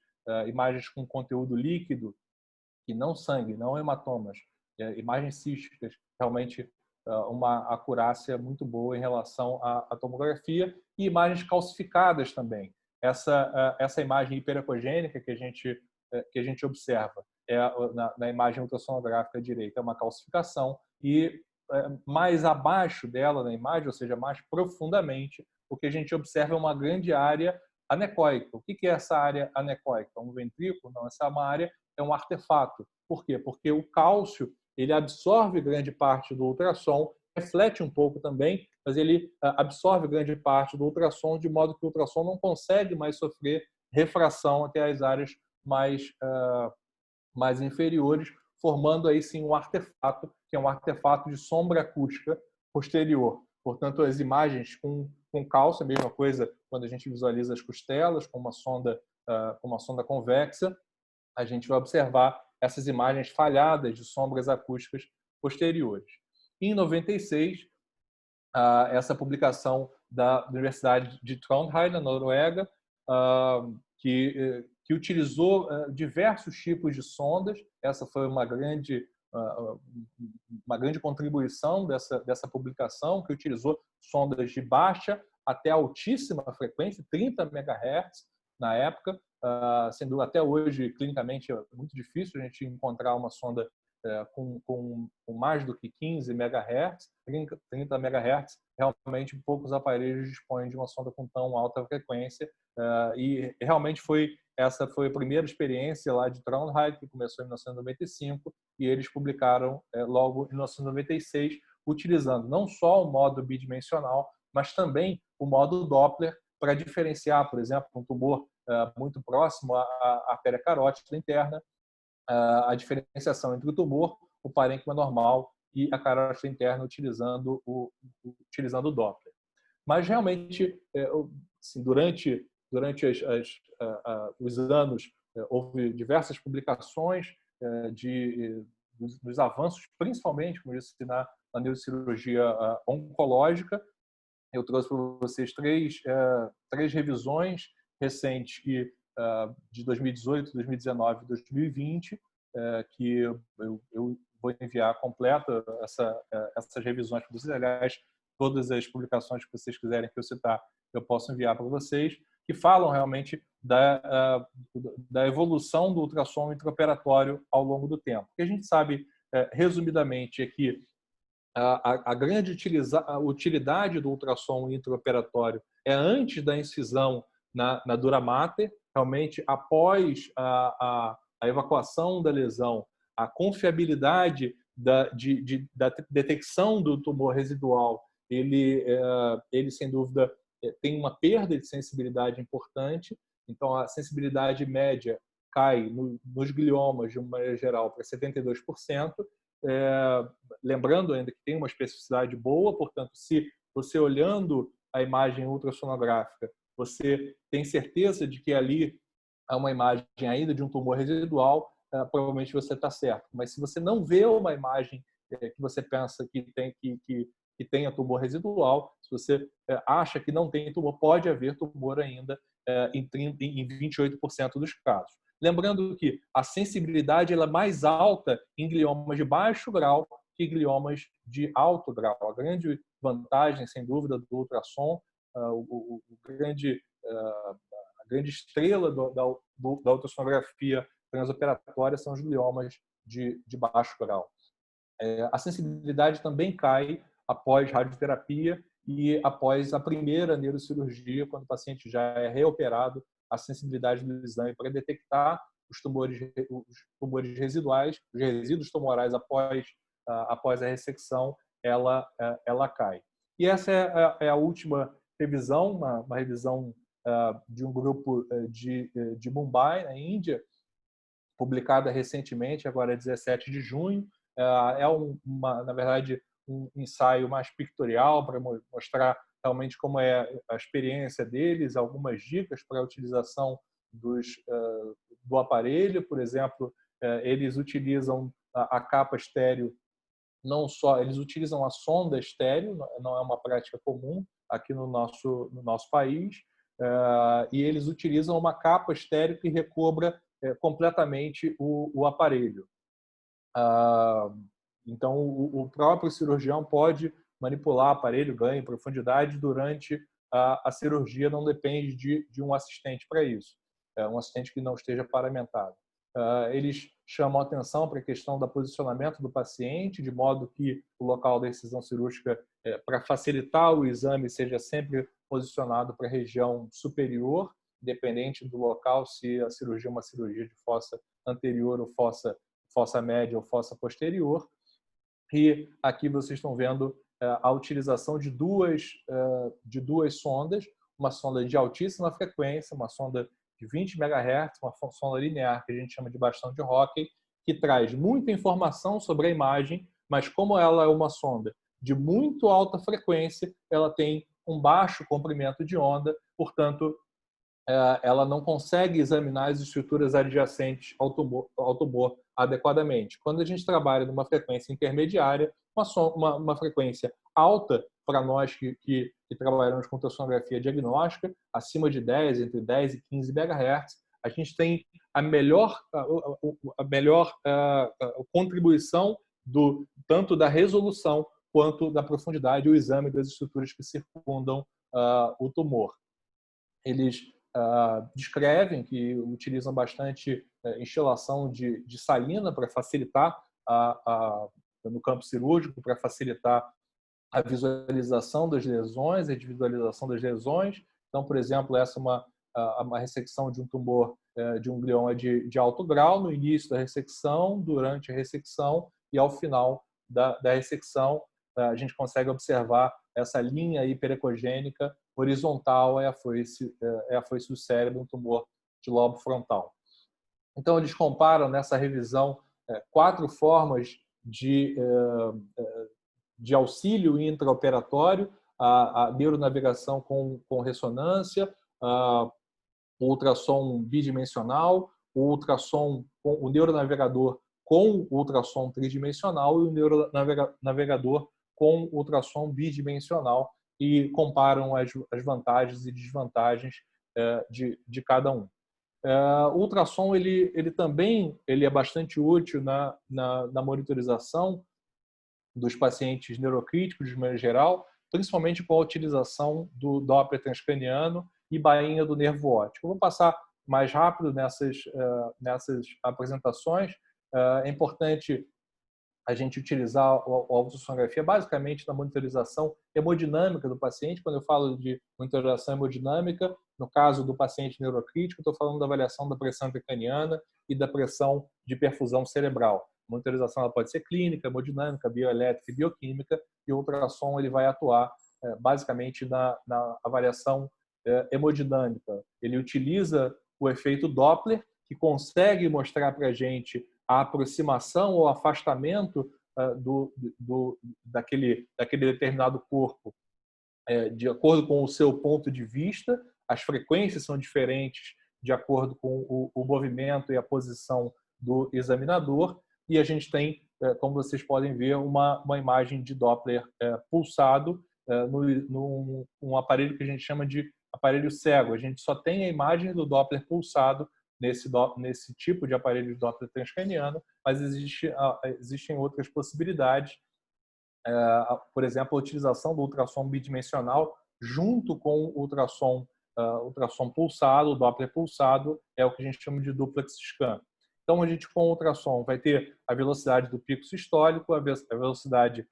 imagens com conteúdo líquido, e não sangue, não hematomas, imagens císticas, realmente uma acurácia muito boa em relação à tomografia, e imagens calcificadas também. Essa imagem hiperecogênica que a gente observa na imagem ultrassonográfica direita é uma calcificação, e mais abaixo dela na imagem, ou seja, mais profundamente, o que a gente observa é uma grande área anecóica. O que é essa área anecóica? Um ventrículo? Não, essa é uma área, é um artefato. Por quê? Porque o cálcio ele absorve grande parte do ultrassom, reflete um pouco também, mas ele absorve grande parte do ultrassom, de modo que o ultrassom não consegue mais sofrer refração até as áreas mais inferiores, formando aí sim um artefato, que é um artefato de sombra acústica posterior. Portanto, as imagens com cálcio, a mesma coisa quando a gente visualiza as costelas com uma sonda convexa, a gente vai observar essas imagens falhadas de sombras acústicas posteriores. Em 96, essa publicação da Universidade de Trondheim, na Noruega, que utilizou diversos tipos de sondas. Essa foi uma grande contribuição dessa publicação, que utilizou sondas de baixa até altíssima frequência, 30 MHz na época. Sendo dúvida, até hoje, clinicamente, é muito difícil a gente encontrar uma sonda com mais do que 15 MHz, 30 MHz. Realmente, poucos aparelhos dispõem de uma sonda com tão alta frequência. E realmente essa foi a primeira experiência lá de Trondheim, que começou em 1995, e eles publicaram logo em 1996, utilizando não só o modo bidimensional, mas também o modo Doppler, para diferenciar, por exemplo, um tumor muito próximo à artéria carótida interna, a diferenciação entre o tumor, o parênquima normal e a carótida interna utilizando o Doppler. Mas realmente, assim, durante os anos, houve diversas publicações dos avanços, principalmente, como eu disse, na neurocirurgia oncológica. Eu trouxe para vocês três revisões recentes de 2018, 2019 e 2020, que eu vou enviar completa essas revisões para vocês. Aliás, todas as publicações que vocês quiserem que eu citar, eu posso enviar para vocês, que falam realmente da evolução do ultrassom intraoperatório ao longo do tempo. O que a gente sabe, resumidamente, é que a grande utilidade do ultrassom intraoperatório é antes da incisão na dura mater, realmente após a evacuação da lesão, a confiabilidade da detecção do tumor residual, ele sem dúvida tem uma perda de sensibilidade importante. Então a sensibilidade média cai nos gliomas de uma maneira geral para 72%. Lembrando ainda que tem uma especificidade boa, portanto, se você olhando a imagem ultrassonográfica, você tem certeza de que ali há uma imagem ainda de um tumor residual, provavelmente você está certo. Mas se você não vê uma imagem que você pensa que tenha tumor residual, se você acha que não tem tumor, pode haver tumor ainda em 28% dos casos. Lembrando que a sensibilidade ela é mais alta em gliomas de baixo grau que gliomas de alto grau. A grande vantagem, sem dúvida, do ultrassom, a grande estrela da ultrassonografia transoperatória são os gliomas de baixo grau. A sensibilidade também cai após radioterapia e após a primeira neurocirurgia, quando o paciente já é reoperado, a sensibilidade do exame para detectar os tumores residuais, os resíduos tumorais após a ressecção, ela cai. E essa é a última revisão, uma revisão de um grupo de Mumbai, na Índia, publicada recentemente, agora 17 de junho. Na verdade, um ensaio mais pictorial para mostrar realmente como é a experiência deles, algumas dicas para a utilização do aparelho. Por exemplo, eles utilizam a capa estéreo, não só, eles utilizam a sonda estéreo, não é uma prática comum aqui no nosso país, e eles utilizam uma capa estéreo que recobra completamente o aparelho. Então, o próprio cirurgião pode manipular o aparelho, ganha em profundidade durante a cirurgia, não depende de um assistente para isso, um assistente que não esteja paramentado. Eles chamam a atenção para a questão do posicionamento do paciente, de modo que o local da incisão cirúrgica, para facilitar o exame, seja sempre posicionado para a região superior, independente do local, se a cirurgia é uma cirurgia de fossa anterior ou fossa média ou fossa posterior. E aqui vocês estão vendo a utilização de duas sondas, uma sonda de altíssima frequência, uma sonda de 20 MHz, uma sonda linear que a gente chama de bastão de hóquei, que traz muita informação sobre a imagem, mas como ela é uma sonda de muito alta frequência, ela tem um baixo comprimento de onda, portanto, ela não consegue examinar as estruturas adjacentes ao tumor adequadamente. Quando a gente trabalha numa frequência intermediária, uma frequência alta, para nós que trabalhamos com ultrassonografia diagnóstica, acima de 10, entre 10 e 15 MHz, a gente tem a melhor contribuição tanto da resolução quanto da profundidade do exame das estruturas que circundam o tumor. Eles descrevem que utilizam bastante instilação de salina para facilitar no campo cirúrgico, para facilitar a visualização das lesões, a individualização das lesões. Então, por exemplo, essa é uma ressecção de um tumor de um glioma de alto grau, no início da ressecção, durante a ressecção e ao final da ressecção, a gente consegue observar essa linha hiperecogênica horizontal é a foice do cérebro, um tumor de lobo frontal. Então, eles comparam nessa revisão 4 formas de auxílio intraoperatório: a neuronavegação com ressonância, o ultrassom bidimensional, o neuronavegador com ultrassom tridimensional e o neuronavegador com ultrassom bidimensional, e comparam as vantagens e desvantagens de cada um. O ultrassom ele também é bastante útil na monitorização dos pacientes neurocríticos, de maneira geral, principalmente com a utilização do Doppler transcraniano e bainha do nervo óptico. Eu vou passar mais rápido nessas apresentações. É importante a gente utilizar a ultrassonografia basicamente na monitorização hemodinâmica do paciente. Quando eu falo de monitorização hemodinâmica, no caso do paciente neurocrítico, estou falando da avaliação da pressão intracraniana e da pressão de perfusão cerebral. A monitorização ela pode ser clínica, hemodinâmica, bioelétrica e bioquímica, e o ultrassom ele vai atuar basicamente na avaliação hemodinâmica. Ele utiliza o efeito Doppler, que consegue mostrar para a gente a aproximação ou afastamento daquele determinado corpo de acordo com o seu ponto de vista. As frequências são diferentes de acordo com o movimento e a posição do examinador, e a gente tem, como vocês podem ver, uma imagem de Doppler pulsado num aparelho que a gente chama de aparelho cego. A gente só tem a imagem do Doppler pulsado nesse tipo de aparelho de Doppler transcraniano, mas existem outras possibilidades. Por exemplo, a utilização do ultrassom bidimensional junto com o ultrassom pulsado, o Doppler pulsado, é o que a gente chama de duplex scan. Então, a gente com o ultrassom vai ter a velocidade do pico sistólico, a velocidade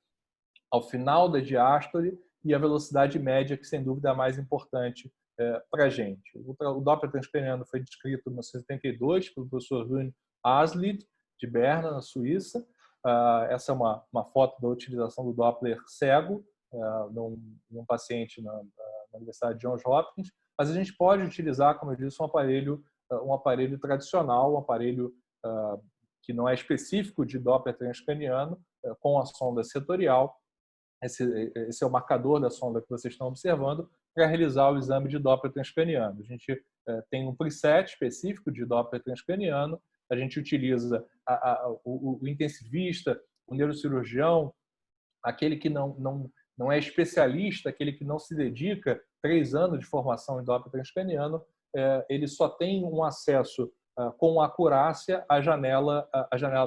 ao final da diástole e a velocidade média, que sem dúvida é a mais importante para a gente. O Doppler transcraniano foi descrito em 1972 pelo professor Rune Aslid, de Berna, na Suíça. Essa é uma foto da utilização do Doppler cego num paciente na Universidade de Johns Hopkins. Mas a gente pode utilizar, como eu disse, um aparelho tradicional, um aparelho que não é específico de Doppler transcraniano, com a sonda setorial, esse é o marcador da sonda que vocês estão observando, para realizar o exame de Doppler transcraniano. A gente tem um preset específico de Doppler transcraniano, a gente utiliza o intensivista, o neurocirurgião, aquele que não é especialista, aquele que não se dedica 3 anos de formação em Doppler transcraniano, ele só tem um acesso com acurácia à janela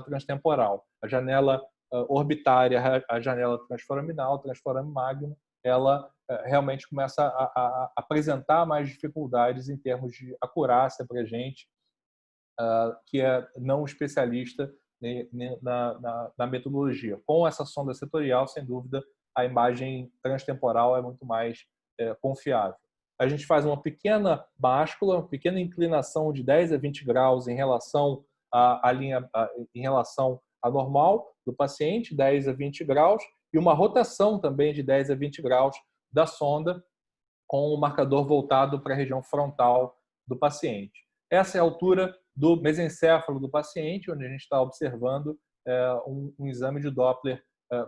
transtemporal. A janela orbitária, a janela transforaminal, transforame magno, ela realmente começa a apresentar mais dificuldades em termos de acurácia para a gente, que é não especialista na metodologia. Com essa sonda setorial, sem dúvida, a imagem transtemporal é muito mais confiável. A gente faz uma pequena báscula, uma pequena inclinação de 10 a 20 graus em relação em relação à normal do paciente, 10 a 20 graus, e uma rotação também de 10 a 20 graus da sonda, com o marcador voltado para a região frontal do paciente. Essa é a altura do mesencéfalo do paciente, onde a gente está observando um exame de Doppler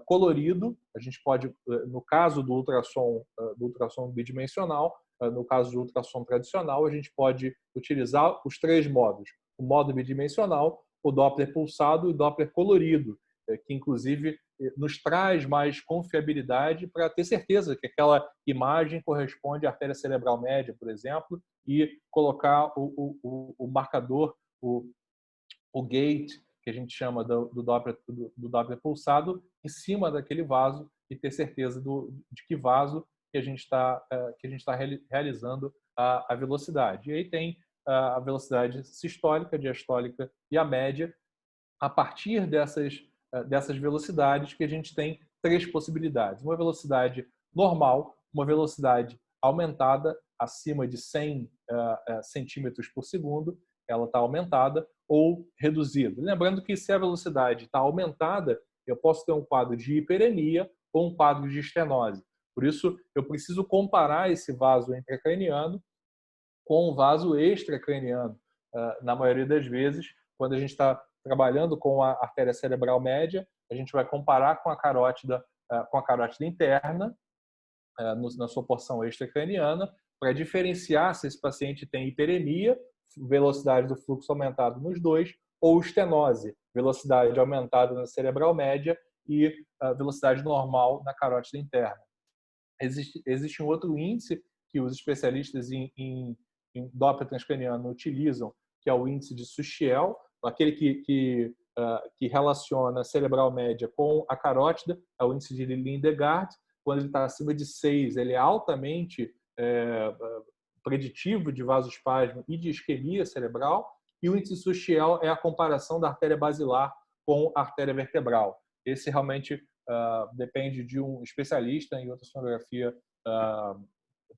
colorido. A gente pode, no caso do ultrassom bidimensional, no caso do ultrassom tradicional, a gente pode utilizar os 3 modos. O modo bidimensional, o Doppler pulsado e o Doppler colorido, que inclusive nos traz mais confiabilidade para ter certeza que aquela imagem corresponde à artéria cerebral média, por exemplo, e colocar o marcador, o gate, que a gente chama do Doppler pulsado, em cima daquele vaso e ter certeza de que vaso que a gente está realizando a velocidade. E aí tem a velocidade sistólica, diastólica e a média. A partir dessas velocidades que a gente tem 3 possibilidades. Uma velocidade normal, uma velocidade aumentada acima de 100 centímetros por segundo, ela está aumentada, ou reduzida. Lembrando que se a velocidade está aumentada, eu posso ter um quadro de hiperemia ou um quadro de estenose. Por isso, eu preciso comparar esse vaso intracraniano com o vaso extracraniano. Na maioria das vezes, quando a gente está trabalhando com a artéria cerebral média, a gente vai comparar com a carótida interna, na sua porção extracraniana, para diferenciar se esse paciente tem hiperemia, velocidade do fluxo aumentado nos 2, ou estenose, velocidade aumentada na cerebral média e velocidade normal na carótida interna. Existe um outro índice que os especialistas em Doppler transcraniano utilizam, que é o índice de Suchiel, aquele que relaciona a cerebral média com a carótida, é o índice de Lindegard. Quando ele está acima de 6, ele é altamente preditivo de vasoespasmo e de isquemia cerebral, e o índice Suchiel é a comparação da artéria basilar com a artéria vertebral. Esse realmente depende de um especialista em ultrassonografia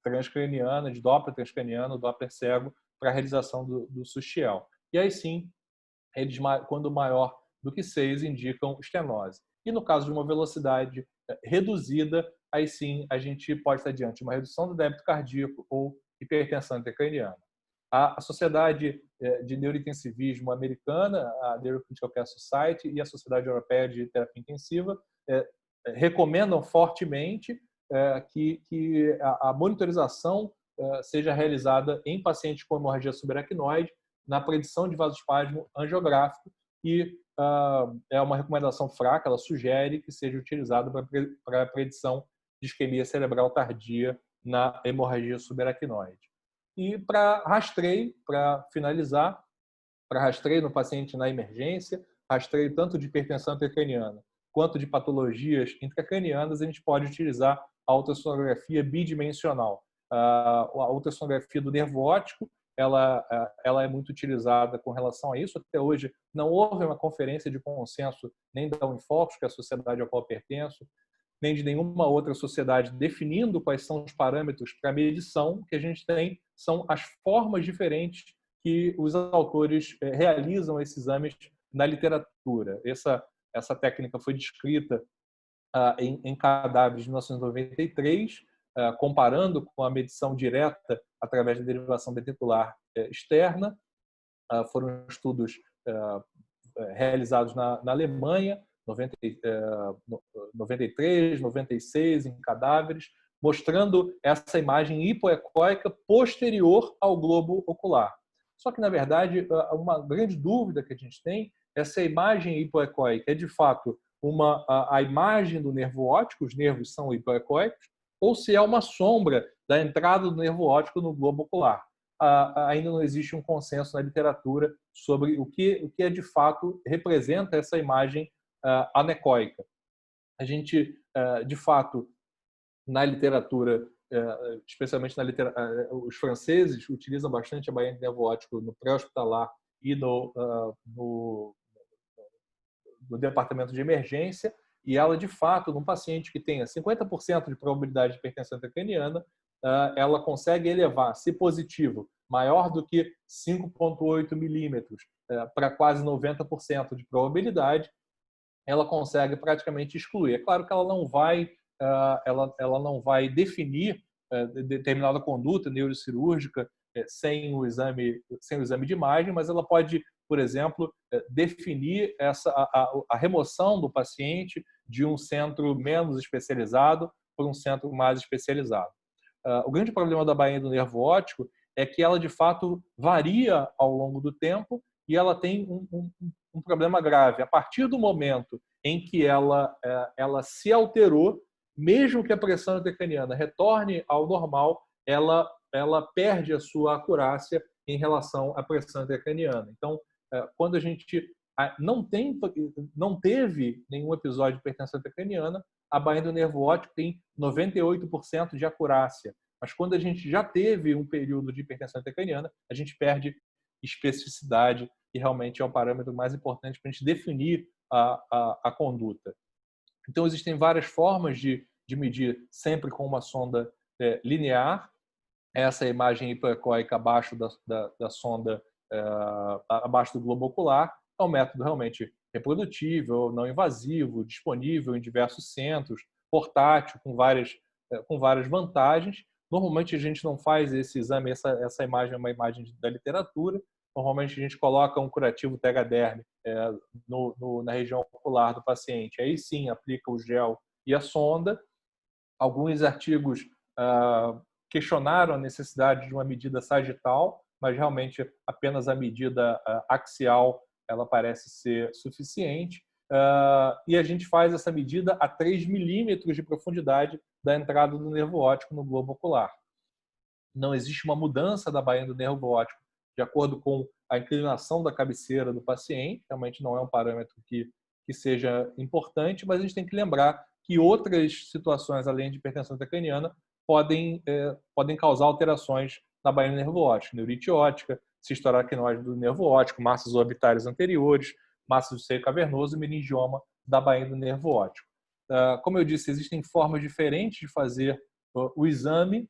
transcraniana, de Doppler transcraniano, Doppler cego, para a realização do Suchiel. E aí sim, eles, quando maior do que 6, indicam estenose. E no caso de uma velocidade reduzida, aí sim a gente pode estar diante de uma redução do débito cardíaco ou hipertensão intracraniana. A Sociedade de Neurointensivismo americana, a Neurocritical Care Society, e a Sociedade Europeia de Terapia Intensiva recomendam fortemente que a monitorização seja realizada em pacientes com hemorragia subaracnoide na predição de vasoespasmo angiográfico, e é uma recomendação fraca, ela sugere que seja utilizado para a predição de isquemia cerebral tardia na hemorragia subaracnoide. E para rastreio, para finalizar, para rastreio no paciente na emergência, rastreio tanto de hipertensão intracraniana quanto de patologias intracranianas, a gente pode utilizar a ultrassonografia bidimensional. A ultrassonografia do nervo óptico, ela é muito utilizada com relação a isso. Até hoje não houve uma conferência de consenso nem da Unifocus, que é a sociedade a qual eu pertenço, nem de nenhuma outra sociedade definindo quais são os parâmetros para medição. O que a gente tem são as formas diferentes que os autores realizam esses exames na literatura. Essa técnica foi descrita em cadáveres de 1993, comparando com a medição direta através da derivação ventricular externa. Foram estudos realizados na Alemanha, 93, 96 em cadáveres, mostrando essa imagem hipoecóica posterior ao globo ocular. Só que, na verdade, uma grande dúvida que a gente tem é se a imagem hipoecóica é, de fato, a imagem do nervo óptico, os nervos são hipoecóicos, ou se é uma sombra da entrada do nervo óptico no globo ocular. Ainda não existe um consenso na literatura sobre o que é, de fato, representa essa imagem anecoica. A gente, de fato, na literatura, especialmente os franceses utilizam bastante a bainha de nervo óptico no pré-hospitalar e no departamento de emergência, e ela, de fato, num paciente que tenha 50% de probabilidade de hipertensão intracraniana, ela consegue elevar, se positivo, maior do que 5,8 milímetros para quase 90% de probabilidade, ela consegue praticamente excluir. É claro que ela não vai definir determinada conduta neurocirúrgica sem o exame de imagem, mas ela pode, por exemplo, definir a remoção do paciente de um centro menos especializado por um centro mais especializado. O grande problema da bainha do nervo óptico é que ela, de fato, varia ao longo do tempo e ela tem um problema grave. A partir do momento em que ela se alterou, mesmo que a pressão intracraniana retorne ao normal, ela perde a sua acurácia em relação à pressão intracraniana. Então, quando a gente não teve nenhum episódio de hipertensão intracraniana, a bainha do nervo óptico tem 98% de acurácia. Mas quando a gente já teve um período de hipertensão intracraniana, a gente perde especificidade e realmente é o parâmetro mais importante para a gente definir a conduta. Então, existem várias formas de medir, sempre com uma sonda linear. Essa é a imagem hipoecóica abaixo da sonda, abaixo do globo ocular. É um método realmente reprodutível, não invasivo, disponível em diversos centros, portátil, com várias vantagens. Normalmente, a gente não faz esse exame, essa imagem é uma imagem da literatura. Normalmente, a gente coloca um curativo Tegaderm na região ocular do paciente. Aí sim, aplica o gel e a sonda. Alguns artigos questionaram a necessidade de uma medida sagital, mas realmente apenas a medida axial ela parece ser suficiente. E a gente faz essa medida a 3 milímetros de profundidade da entrada do nervo óptico no globo ocular. Não existe uma mudança da bainha do nervo óptico de acordo com a inclinação da cabeceira do paciente, realmente não é um parâmetro que seja importante, mas a gente tem que lembrar que outras situações, além de hipertensão intracraniana, podem causar alterações na bainha do nervo óptico, neurite óptica, cistoaracnoide do nervo óptico, massas orbitais anteriores, massas do seio cavernoso e meningioma da bainha do nervo óptico. Como eu disse, existem formas diferentes de fazer o exame.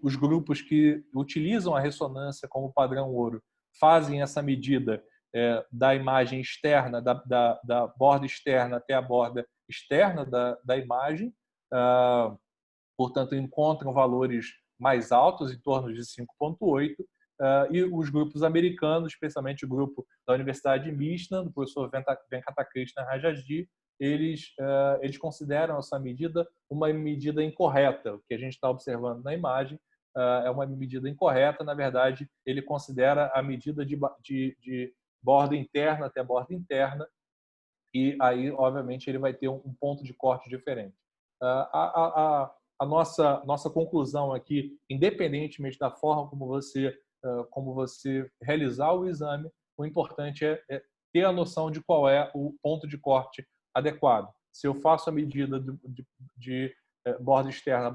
Os grupos que utilizam a ressonância como padrão ouro fazem essa medida da imagem externa, da borda externa até a borda externa da imagem. Portanto, encontram valores mais altos, em torno de 5,8. E os grupos americanos, especialmente o grupo da Universidade de Michigan, do professor Venkatakrishna Rajaji, eles consideram essa medida uma medida incorreta. O que a gente está observando na imagem é uma medida incorreta. Na verdade, ele considera a medida de borda interna até borda interna, e aí, obviamente, ele vai ter um ponto de corte diferente. A nossa conclusão aqui, independentemente da forma como você realizar o exame, o importante é ter a noção de qual é o ponto de corte adequado. Se eu faço a medida de borda externa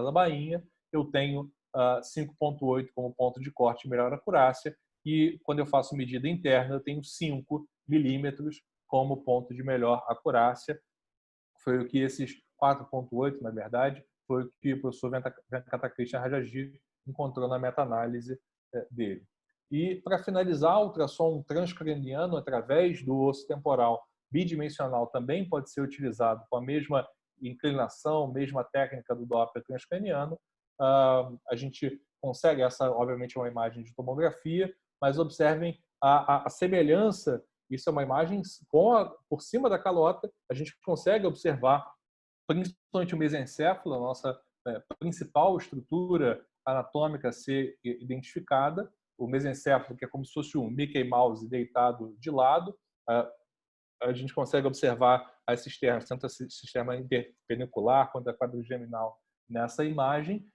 da bainha, eu tenho 5,8 como ponto de corte melhor acurácia, e quando eu faço medida interna, eu tenho 5 milímetros como ponto de melhor acurácia. Foi o que esses 4,8, na verdade, foi o que o professor Venkatakrishna Rajaji encontrou na meta-análise dele. E, para finalizar, o ultrassom transcraniano através do osso temporal bidimensional também pode ser utilizado com a mesma inclinação, mesma técnica do Doppler transcraniano. A gente consegue, essa obviamente é uma imagem de tomografia, mas observem a semelhança Isso é uma imagem por cima da calota, a gente consegue observar principalmente o mesencéfalo, a nossa principal estrutura anatômica a ser identificada. O mesencéfalo, que é como se fosse um Mickey Mouse deitado de lado, a gente consegue observar as cisternas, tanto a cisterna interpenicular quanto a quadrigeminal nessa imagem.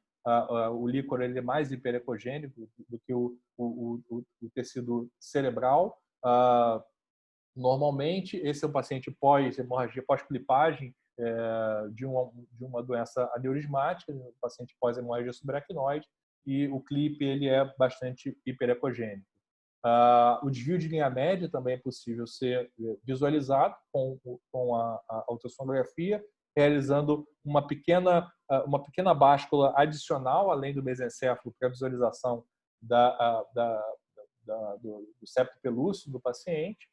O líquor ele é mais hiperecogênico do que o tecido cerebral. Normalmente, esse é um paciente pós-hemorragia, pós-clipagem de uma doença aneurismática, um paciente pós-hemorragia subaracnoide, e o clipe ele é bastante hiperecogênico. O desvio de linha média também é possível ser visualizado com a ultrassonografia, realizando uma pequena báscula adicional, além do mesencéfalo, para a visualização do septo pelúceo do paciente.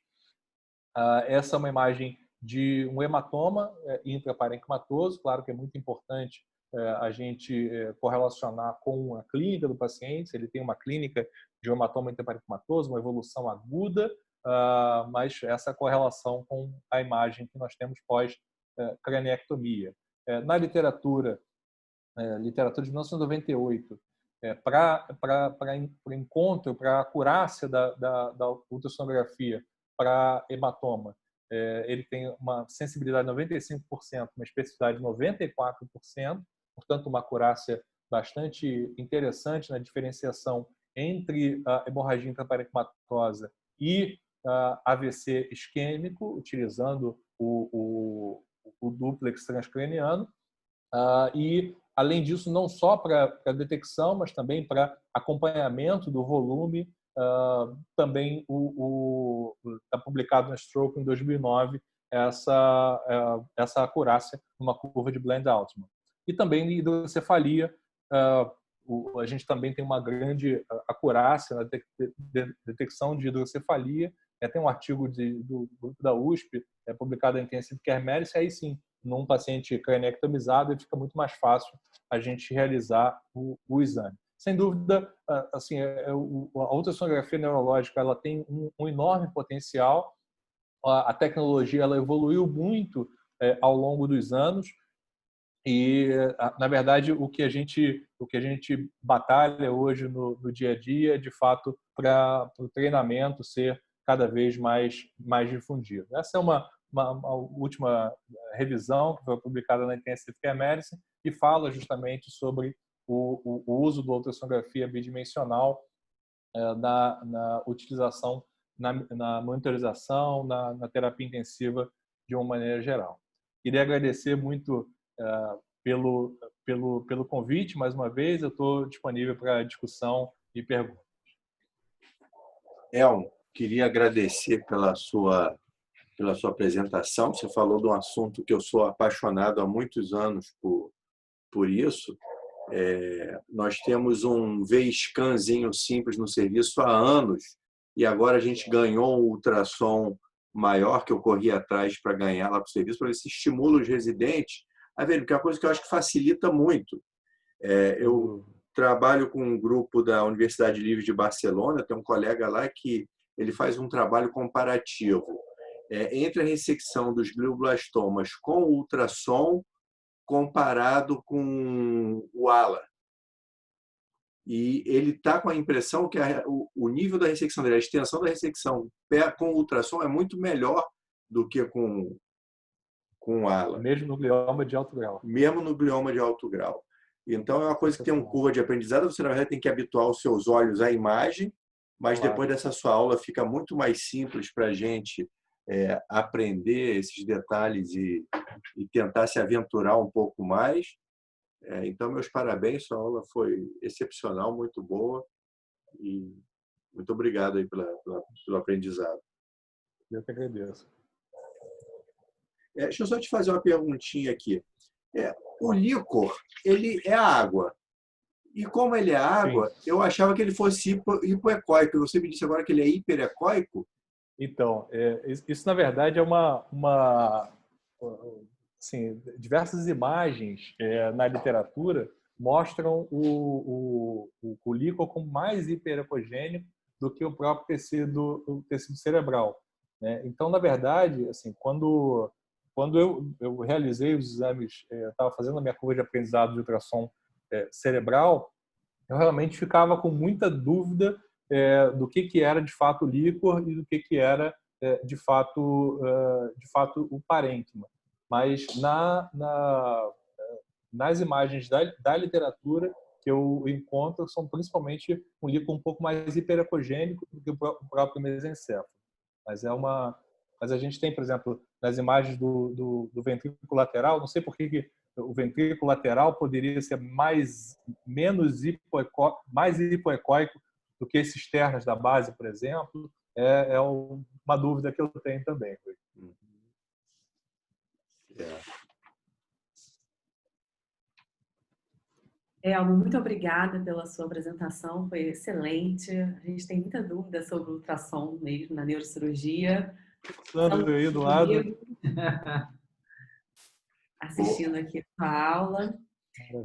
Essa é uma imagem de um hematoma intraparenquimatoso. Claro que é muito importante a gente correlacionar com a clínica do paciente, se ele tem uma clínica de um hematoma intraparenquimatoso, uma evolução aguda, mas essa correlação com a imagem que nós temos pós-craniectomia. Na literatura de 1998, para encontro, para acurácia da ultrassonografia para hematoma, ele tem uma sensibilidade de 95%, uma especificidade de 94%, portanto, uma acurácia bastante interessante na diferenciação entre a hemorragia intraparenquimatosa e AVC isquêmico, utilizando o dúplex transcraniano. E, além disso, não só para detecção, mas também para acompanhamento do volume. Também está publicado na Stroke em 2009 essa acurácia numa curva de Bland-Altman. E também hidrocefalia, a gente também tem uma grande acurácia na detecção de hidrocefalia. Tem um artigo do grupo da USP, publicado em Intensive Care Medicine, aí sim, num paciente craniectomizado, fica muito mais fácil a gente realizar o exame. Sem dúvida, assim, a ultrassonografia neurológica ela tem um enorme potencial. A tecnologia ela evoluiu muito ao longo dos anos e, na verdade, o que a gente batalha hoje no dia a dia, de fato, para o treinamento ser cada vez mais difundido. Essa é uma última revisão que foi publicada na Intensive Care Medicine e fala justamente sobre o uso da ultrassonografia bidimensional na utilização, na monitorização, na terapia intensiva de uma maneira geral. Queria agradecer muito pelo convite, mais uma vez. Eu estou disponível para discussão e perguntas. Elmo, queria agradecer pela sua apresentação. Você falou de um assunto que eu sou apaixonado há muitos anos por isso. Nós temos um V-scanzinho simples no serviço há anos e agora a gente ganhou um ultrassom maior que eu corri atrás para ganhar lá para o serviço, para ver se estimula os residentes a ver, porque é uma coisa que eu acho que facilita muito. Eu trabalho com um grupo da Universidade Livre de Barcelona, tem um colega lá que ele faz um trabalho comparativo entre a ressecção dos glioblastomas com o ultrassom comparado com o ALA. E ele está com a impressão que o nível da ressecção dele, a extensão da ressecção com o ultrassom é muito melhor do que com o ALA. Mesmo no glioma de alto grau. Mesmo no glioma de alto grau. Então, é uma coisa que tem uma curva de aprendizado. Você, na verdade, tem que habituar os seus olhos à imagem, mas claro, depois dessa sua aula fica muito mais simples para a gente aprender esses detalhes e tentar se aventurar um pouco mais. Então, meus parabéns, sua aula foi excepcional, muito boa e muito obrigado aí pelo aprendizado. Eu que agradeço. Deixa eu só te fazer uma perguntinha aqui. O líquor, ele é água. E como ele é água, sim, eu achava que ele fosse hipoecóico. Você me disse agora que ele é hiperecóico? Então, isso na verdade é assim, diversas imagens na literatura mostram o líquor como mais hiperecogênico do que o próprio tecido cerebral. né? Então, na verdade, assim, quando eu realizei os exames, estava fazendo a minha curva de aprendizado de ultrassom cerebral, eu realmente ficava com muita dúvida do que era de fato o líquor e do que era de fato o parênquima. Mas nas imagens da literatura que eu encontro são principalmente um líquor um pouco mais hiperecogênico do que o próprio mesencéfalo. Mas a gente tem, por exemplo, nas imagens do ventrículo lateral, não sei por que o ventrículo lateral poderia ser mais hipoecóico do que esses externos da base, por exemplo. É uma dúvida que eu tenho também. Elmo, muito obrigada pela sua apresentação, foi excelente. A gente tem muita dúvida sobre o ultrassom mesmo na neurocirurgia. Sandro aí do lado. Assistindo aqui a sua aula. Eu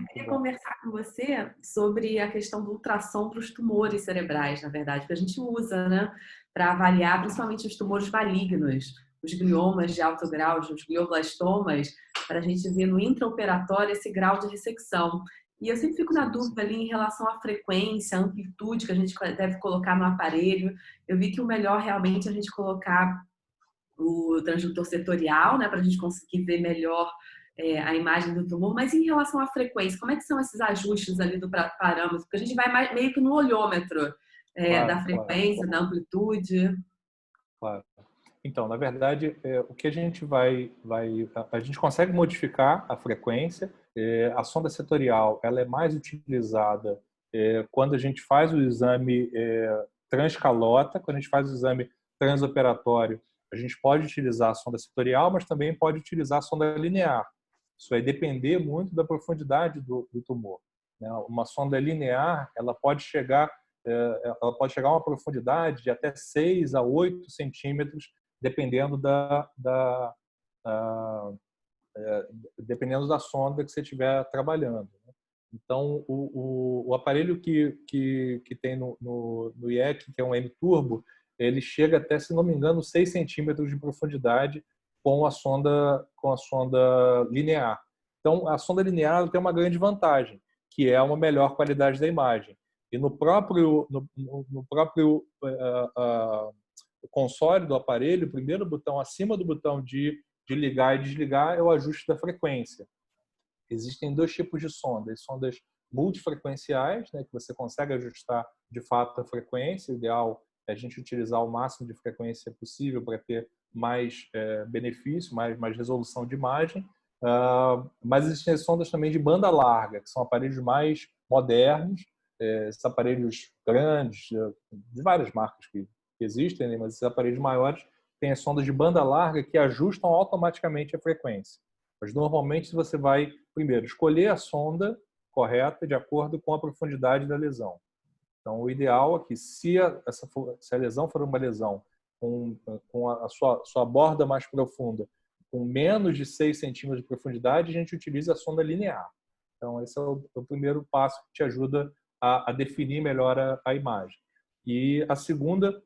queria conversar com você sobre a questão do ultrassom para os tumores cerebrais, na verdade, que a gente usa, né, para avaliar principalmente os tumores malignos, os gliomas de alto grau, os glioblastomas, para a gente ver no intraoperatório esse grau de ressecção. E eu sempre fico na dúvida ali em relação à frequência, à amplitude que a gente deve colocar no aparelho. Eu vi que o melhor realmente é a gente colocar o transdutor setorial, né, para a gente conseguir ver melhor a imagem do tumor, mas em relação à frequência, como é que são esses ajustes ali do parâmetro? Porque a gente vai meio que no olhômetro da frequência, da amplitude. Claro. Então, na verdade, o que a gente a gente consegue modificar a frequência. A sonda setorial, ela é mais utilizada quando a gente faz o exame transcalota, quando a gente faz o exame transoperatório, a gente pode utilizar a sonda setorial, mas também pode utilizar a sonda linear. Isso vai depender muito da profundidade do tumor, né? Uma sonda linear, ela pode chegar a uma profundidade de até 6 a 8 centímetros, dependendo dependendo da sonda que você estiver trabalhando, né? Então, o aparelho que tem no IEC, que é um M-Turbo, ele chega até, se não me engano, 6 centímetros de profundidade com a sonda linear. Então, a sonda linear tem uma grande vantagem, que é uma melhor qualidade da imagem. E no próprio console do aparelho, o primeiro botão acima do botão de ligar e desligar é o ajuste da frequência. Existem dois tipos de sondas: sondas multifrequenciais, né, que você consegue ajustar de fato a frequência. O ideal é a gente utilizar o máximo de frequência possível para ter mais benefício, mais resolução de imagem. Mas existem sondas também de banda larga, que são aparelhos mais modernos, esses aparelhos grandes, de várias marcas que existem, né, mas esses aparelhos maiores têm as sondas de banda larga que ajustam automaticamente a frequência. Mas normalmente você vai primeiro escolher a sonda correta de acordo com a profundidade da lesão. Então, o ideal é que se a lesão for uma lesão com a sua borda mais profunda, com menos de 6 centímetros de profundidade, a gente utiliza a sonda linear. Então, esse é o primeiro passo que te ajuda a definir melhor a imagem. E a segunda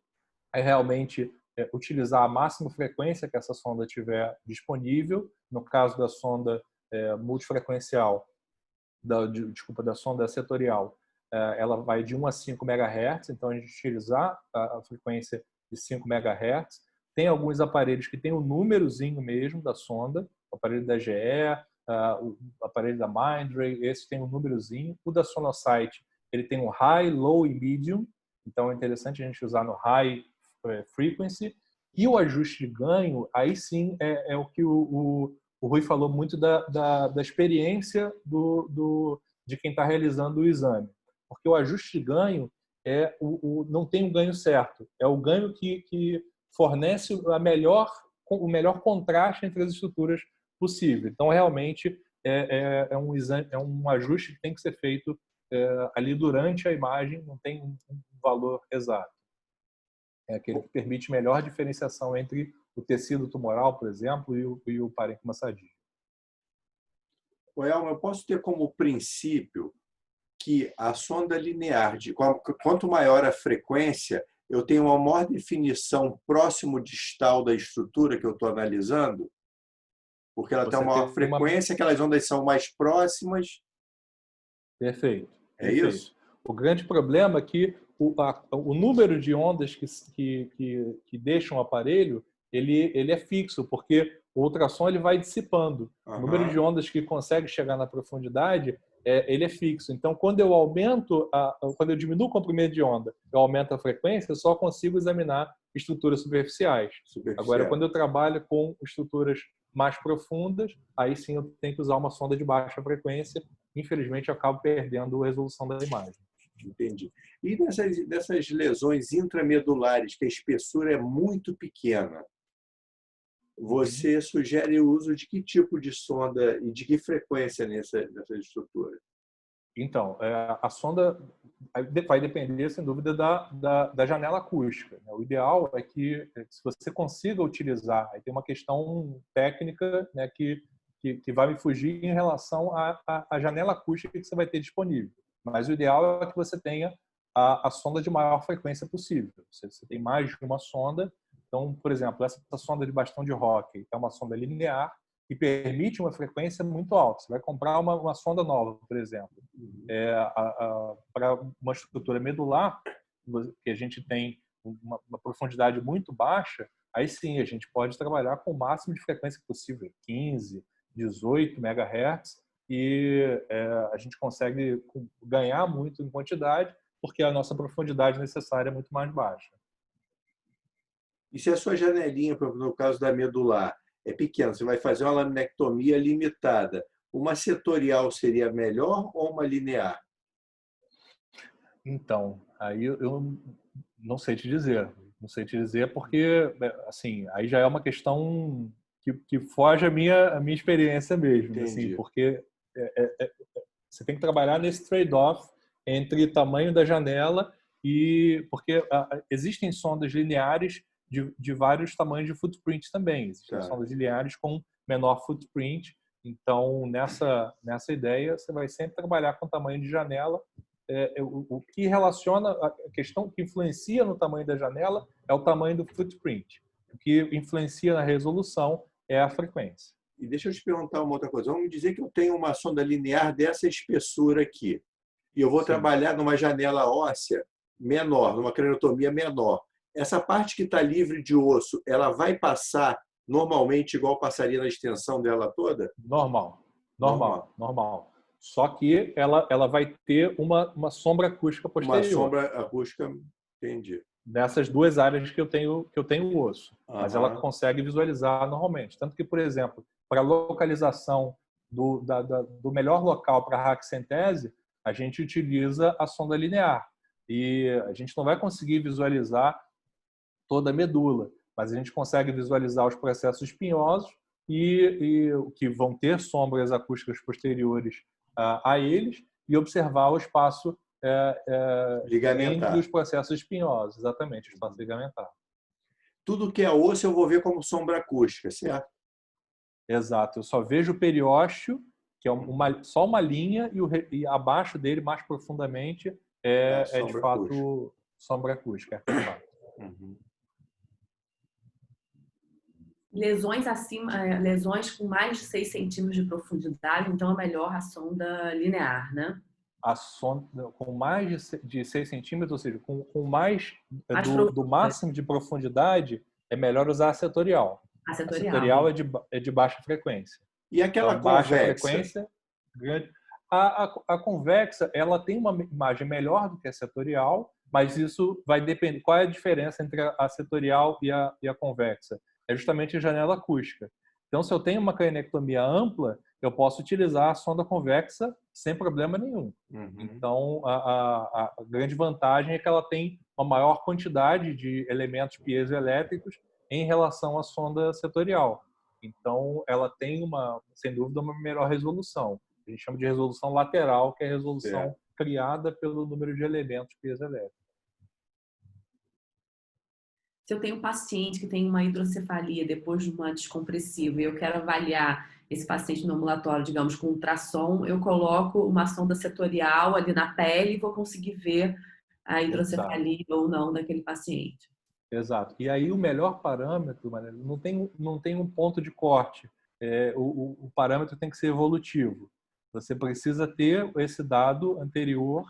é realmente utilizar a máxima frequência que essa sonda tiver disponível. No caso da sonda multifrequencial, da sonda setorial, ela vai de 1 a 5 MHz, então a gente utilizar a frequência de 5 MHz. Tem alguns aparelhos que tem o númerozinho mesmo da sonda, o aparelho da GE, o aparelho da Mindray, esse tem um númerozinho. O da Sonosite, ele tem o High, Low e Medium, então é interessante a gente usar no High Frequency. E o ajuste de ganho, aí sim é o que o Rui falou muito da experiência de quem está realizando o exame. Porque o ajuste de ganho não tem um ganho certo, é o ganho que fornece o melhor contraste entre as estruturas possível. Então, realmente, é um ajuste que tem que ser feito ali durante a imagem, não tem um valor exato. É aquele que permite melhor diferenciação entre o tecido tumoral, por exemplo, e o parênquima sadio. Elmo, eu posso ter como princípio que a sonda linear, quanto maior a frequência, eu tenho uma maior definição próximo distal da estrutura que eu estou analisando, porque ela tem uma maior frequência, aquelas ondas são mais próximas. Perfeito. É isso? O grande problema é que o número de ondas que deixam o aparelho, ele é fixo, porque o ultrassom ele vai dissipando. O número de ondas que consegue chegar na profundidade, ele é fixo. Então, quando eu diminuo o comprimento de onda, eu aumento a frequência, eu só consigo examinar estruturas superficiais. Agora, quando eu trabalho com estruturas mais profundas, aí sim eu tenho que usar uma sonda de baixa frequência. Infelizmente, eu acabo perdendo a resolução da imagem. Entendi. E nessas lesões intramedulares, que a espessura é muito pequena, você sugere o uso de que tipo de sonda e de que frequência nessa estrutura? Então, a sonda vai depender, sem dúvida, da janela acústica. O ideal é que, se você consiga utilizar, aí tem uma questão técnica, né, que vai me fugir em relação à janela acústica que você vai ter disponível. Mas o ideal é que você tenha a sonda de maior frequência possível. Você tem mais de uma sonda. Então, por exemplo, essa sonda de bastão de Hockley é uma sonda linear que permite uma frequência muito alta. Você vai comprar uma sonda nova, por exemplo, para uma estrutura medular, que a gente tem uma profundidade muito baixa, aí sim a gente pode trabalhar com o máximo de frequência possível, 15, 18 MHz, e a gente consegue ganhar muito em quantidade, porque a nossa profundidade necessária é muito mais baixa. E se a sua janelinha, no caso da medular, é pequena, você vai fazer uma laminectomia limitada, uma setorial seria melhor ou uma linear? Então, aí eu não sei te dizer. Não sei te dizer porque, assim, aí já é uma questão que foge à minha experiência mesmo. Assim, porque você tem que trabalhar nesse trade-off entre tamanho da janela porque existem sondas lineares de vários tamanhos de footprint também. Existem sondas lineares com menor footprint. Então, nessa ideia, você vai sempre trabalhar com tamanho de janela. O que relaciona, a questão que influencia no tamanho da janela é o tamanho do footprint. O que influencia na resolução é a frequência. E deixa eu te perguntar uma outra coisa. Vamos dizer que eu tenho uma sonda linear dessa espessura aqui. E eu vou trabalhar numa janela óssea menor, numa craniotomia menor. Essa parte que está livre de osso, ela vai passar normalmente igual passaria na extensão dela toda? Normal. Só que ela vai ter uma sombra acústica posterior. Uma sombra acústica, entendi. Nessas duas áreas que eu tenho o osso. Mas ela consegue visualizar normalmente. Tanto que, por exemplo, para a localização do melhor local para a raquicentese, a gente utiliza a sonda linear. E a gente não vai conseguir visualizar toda a medula, mas a gente consegue visualizar os processos espinhosos e que vão ter sombras acústicas posteriores a eles e observar o espaço entre os processos espinhosos, exatamente, o espaço ligamentar. Tudo que é osso eu vou ver como sombra acústica, certo? Exato. Eu só vejo o periósteo, que é só uma linha, e abaixo dele, mais profundamente, de fato sombra acústica. Lesões lesões com mais de 6 centímetros de profundidade, então é melhor a sonda linear, né? A sonda com mais de 6 centímetros, ou seja, com mais do máximo de profundidade, é melhor usar a setorial. A setorial é de baixa frequência. E aquela baixa frequência grande. A convexa, ela tem uma imagem melhor do que a setorial, mas isso vai depender. Qual é a diferença entre a setorial e a convexa? É justamente a janela acústica. Então, se eu tenho uma cranectomia ampla, eu posso utilizar a sonda convexa sem problema nenhum. Então, a grande vantagem é que ela tem uma maior quantidade de elementos piezoelétricos em relação à sonda setorial. Então, ela tem, sem dúvida, uma melhor resolução. A gente chama de resolução lateral, que é a resolução criada pelo número de elementos piezoelétricos. Se eu tenho um paciente que tem uma hidrocefalia depois de uma descompressiva e eu quero avaliar esse paciente no ambulatório, digamos, com ultrassom, eu coloco uma sonda setorial ali na pele e vou conseguir ver a hidrocefalia ou não daquele paciente. Exato. E aí o melhor parâmetro, Mariana, não tem um ponto de corte. O parâmetro tem que ser evolutivo. Você precisa ter esse dado anterior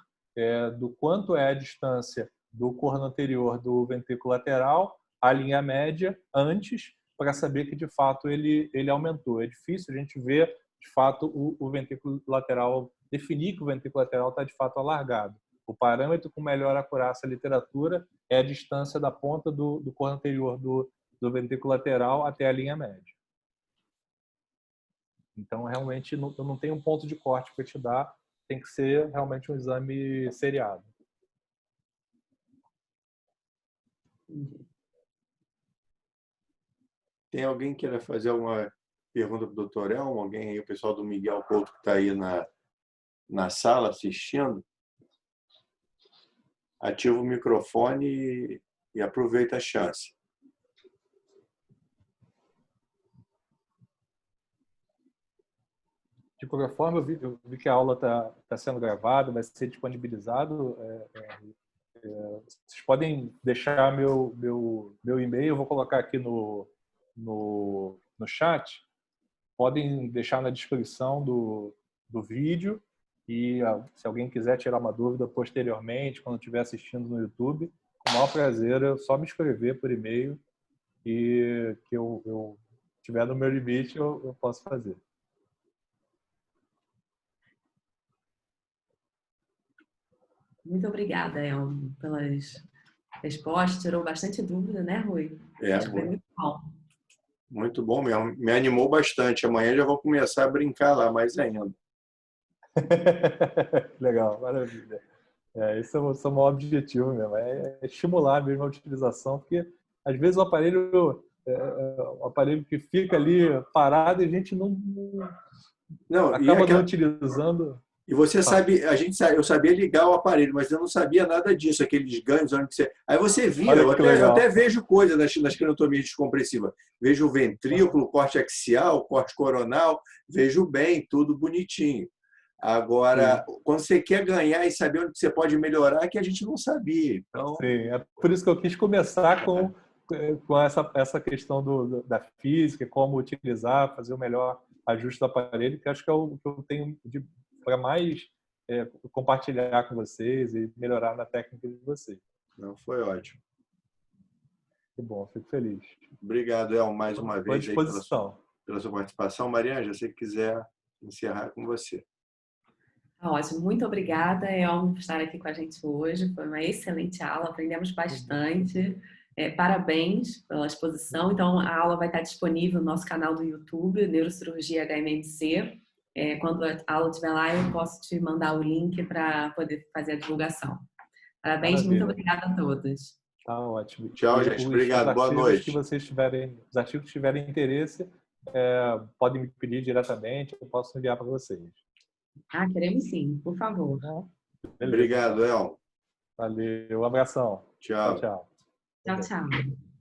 do quanto é a distância do corno anterior do ventrículo lateral à linha média antes, para saber que de fato ele aumentou. É difícil a gente ver de fato o ventrículo lateral, definir que o ventrículo lateral está de fato alargado. O parâmetro com melhor acurácia literatura é a distância da ponta do corno anterior do ventrículo lateral até a linha média. Então, realmente, eu não tenho um ponto de corte para te dar, tem que ser realmente um exame seriado. Tem alguém que queira fazer alguma pergunta para o Dr. Elmo? Alguém aí, o pessoal do Miguel Couto que está aí na sala assistindo? Ativa o microfone e aproveita a chance. De qualquer forma, eu vi que a aula está sendo gravada, vai ser disponibilizado. Vocês podem deixar meu e-mail, eu vou colocar aqui no chat. Podem deixar na descrição do vídeo. E se alguém quiser tirar uma dúvida posteriormente, quando estiver assistindo no YouTube, com o maior prazer, é só me escrever por e-mail e que eu tiver no meu limite, eu posso fazer. Muito obrigada, Elmo, pelas respostas. Tirou bastante dúvida, né, Rui? Acho que foi muito bom. Muito bom mesmo. Me animou bastante. Amanhã já vou começar a brincar lá mais ainda. Legal, maravilha. Esse é o maior objetivo mesmo, é estimular mesmo a utilização, porque às vezes o aparelho que fica ali parado e a gente acaba não utilizando. E você sabe, eu sabia ligar o aparelho, mas eu não sabia nada disso, aqueles ganhos onde você. Aí você via, eu até vejo coisas nas crinotomias descompressivas. Vejo o ventrículo, corte axial, corte coronal, vejo bem, tudo bonitinho. Agora, quando você quer ganhar e saber onde você pode melhorar, é que a gente não sabia. Então... Sim, é por isso que eu quis começar com essa questão da física, como utilizar, fazer o melhor ajuste do aparelho, que acho que é o que eu tenho para mais compartilhar com vocês e melhorar na técnica de vocês. Não, foi ótimo. Que bom, fico feliz. Obrigado, El, mais uma vez à disposição. Pela sua participação. Mariana, se você quiser encerrar com você. Ótimo, muito obrigada, Elmo, por estar aqui com a gente hoje. Foi uma excelente aula, aprendemos bastante. Parabéns pela exposição. Então, a aula vai estar disponível no nosso canal do YouTube, Neurocirurgia HMMC. Quando a aula estiver lá, eu posso te mandar o link para poder fazer a divulgação. Parabéns, Maravilha. muito obrigada a todos. Tá ótimo. Tchau, gente. Obrigado. Boa noite. Os artigos que tiverem interesse, podem me pedir diretamente, eu posso enviar para vocês. Queremos sim, por favor. Obrigado, El. Valeu, um abração. Tchau. Tchau, tchau.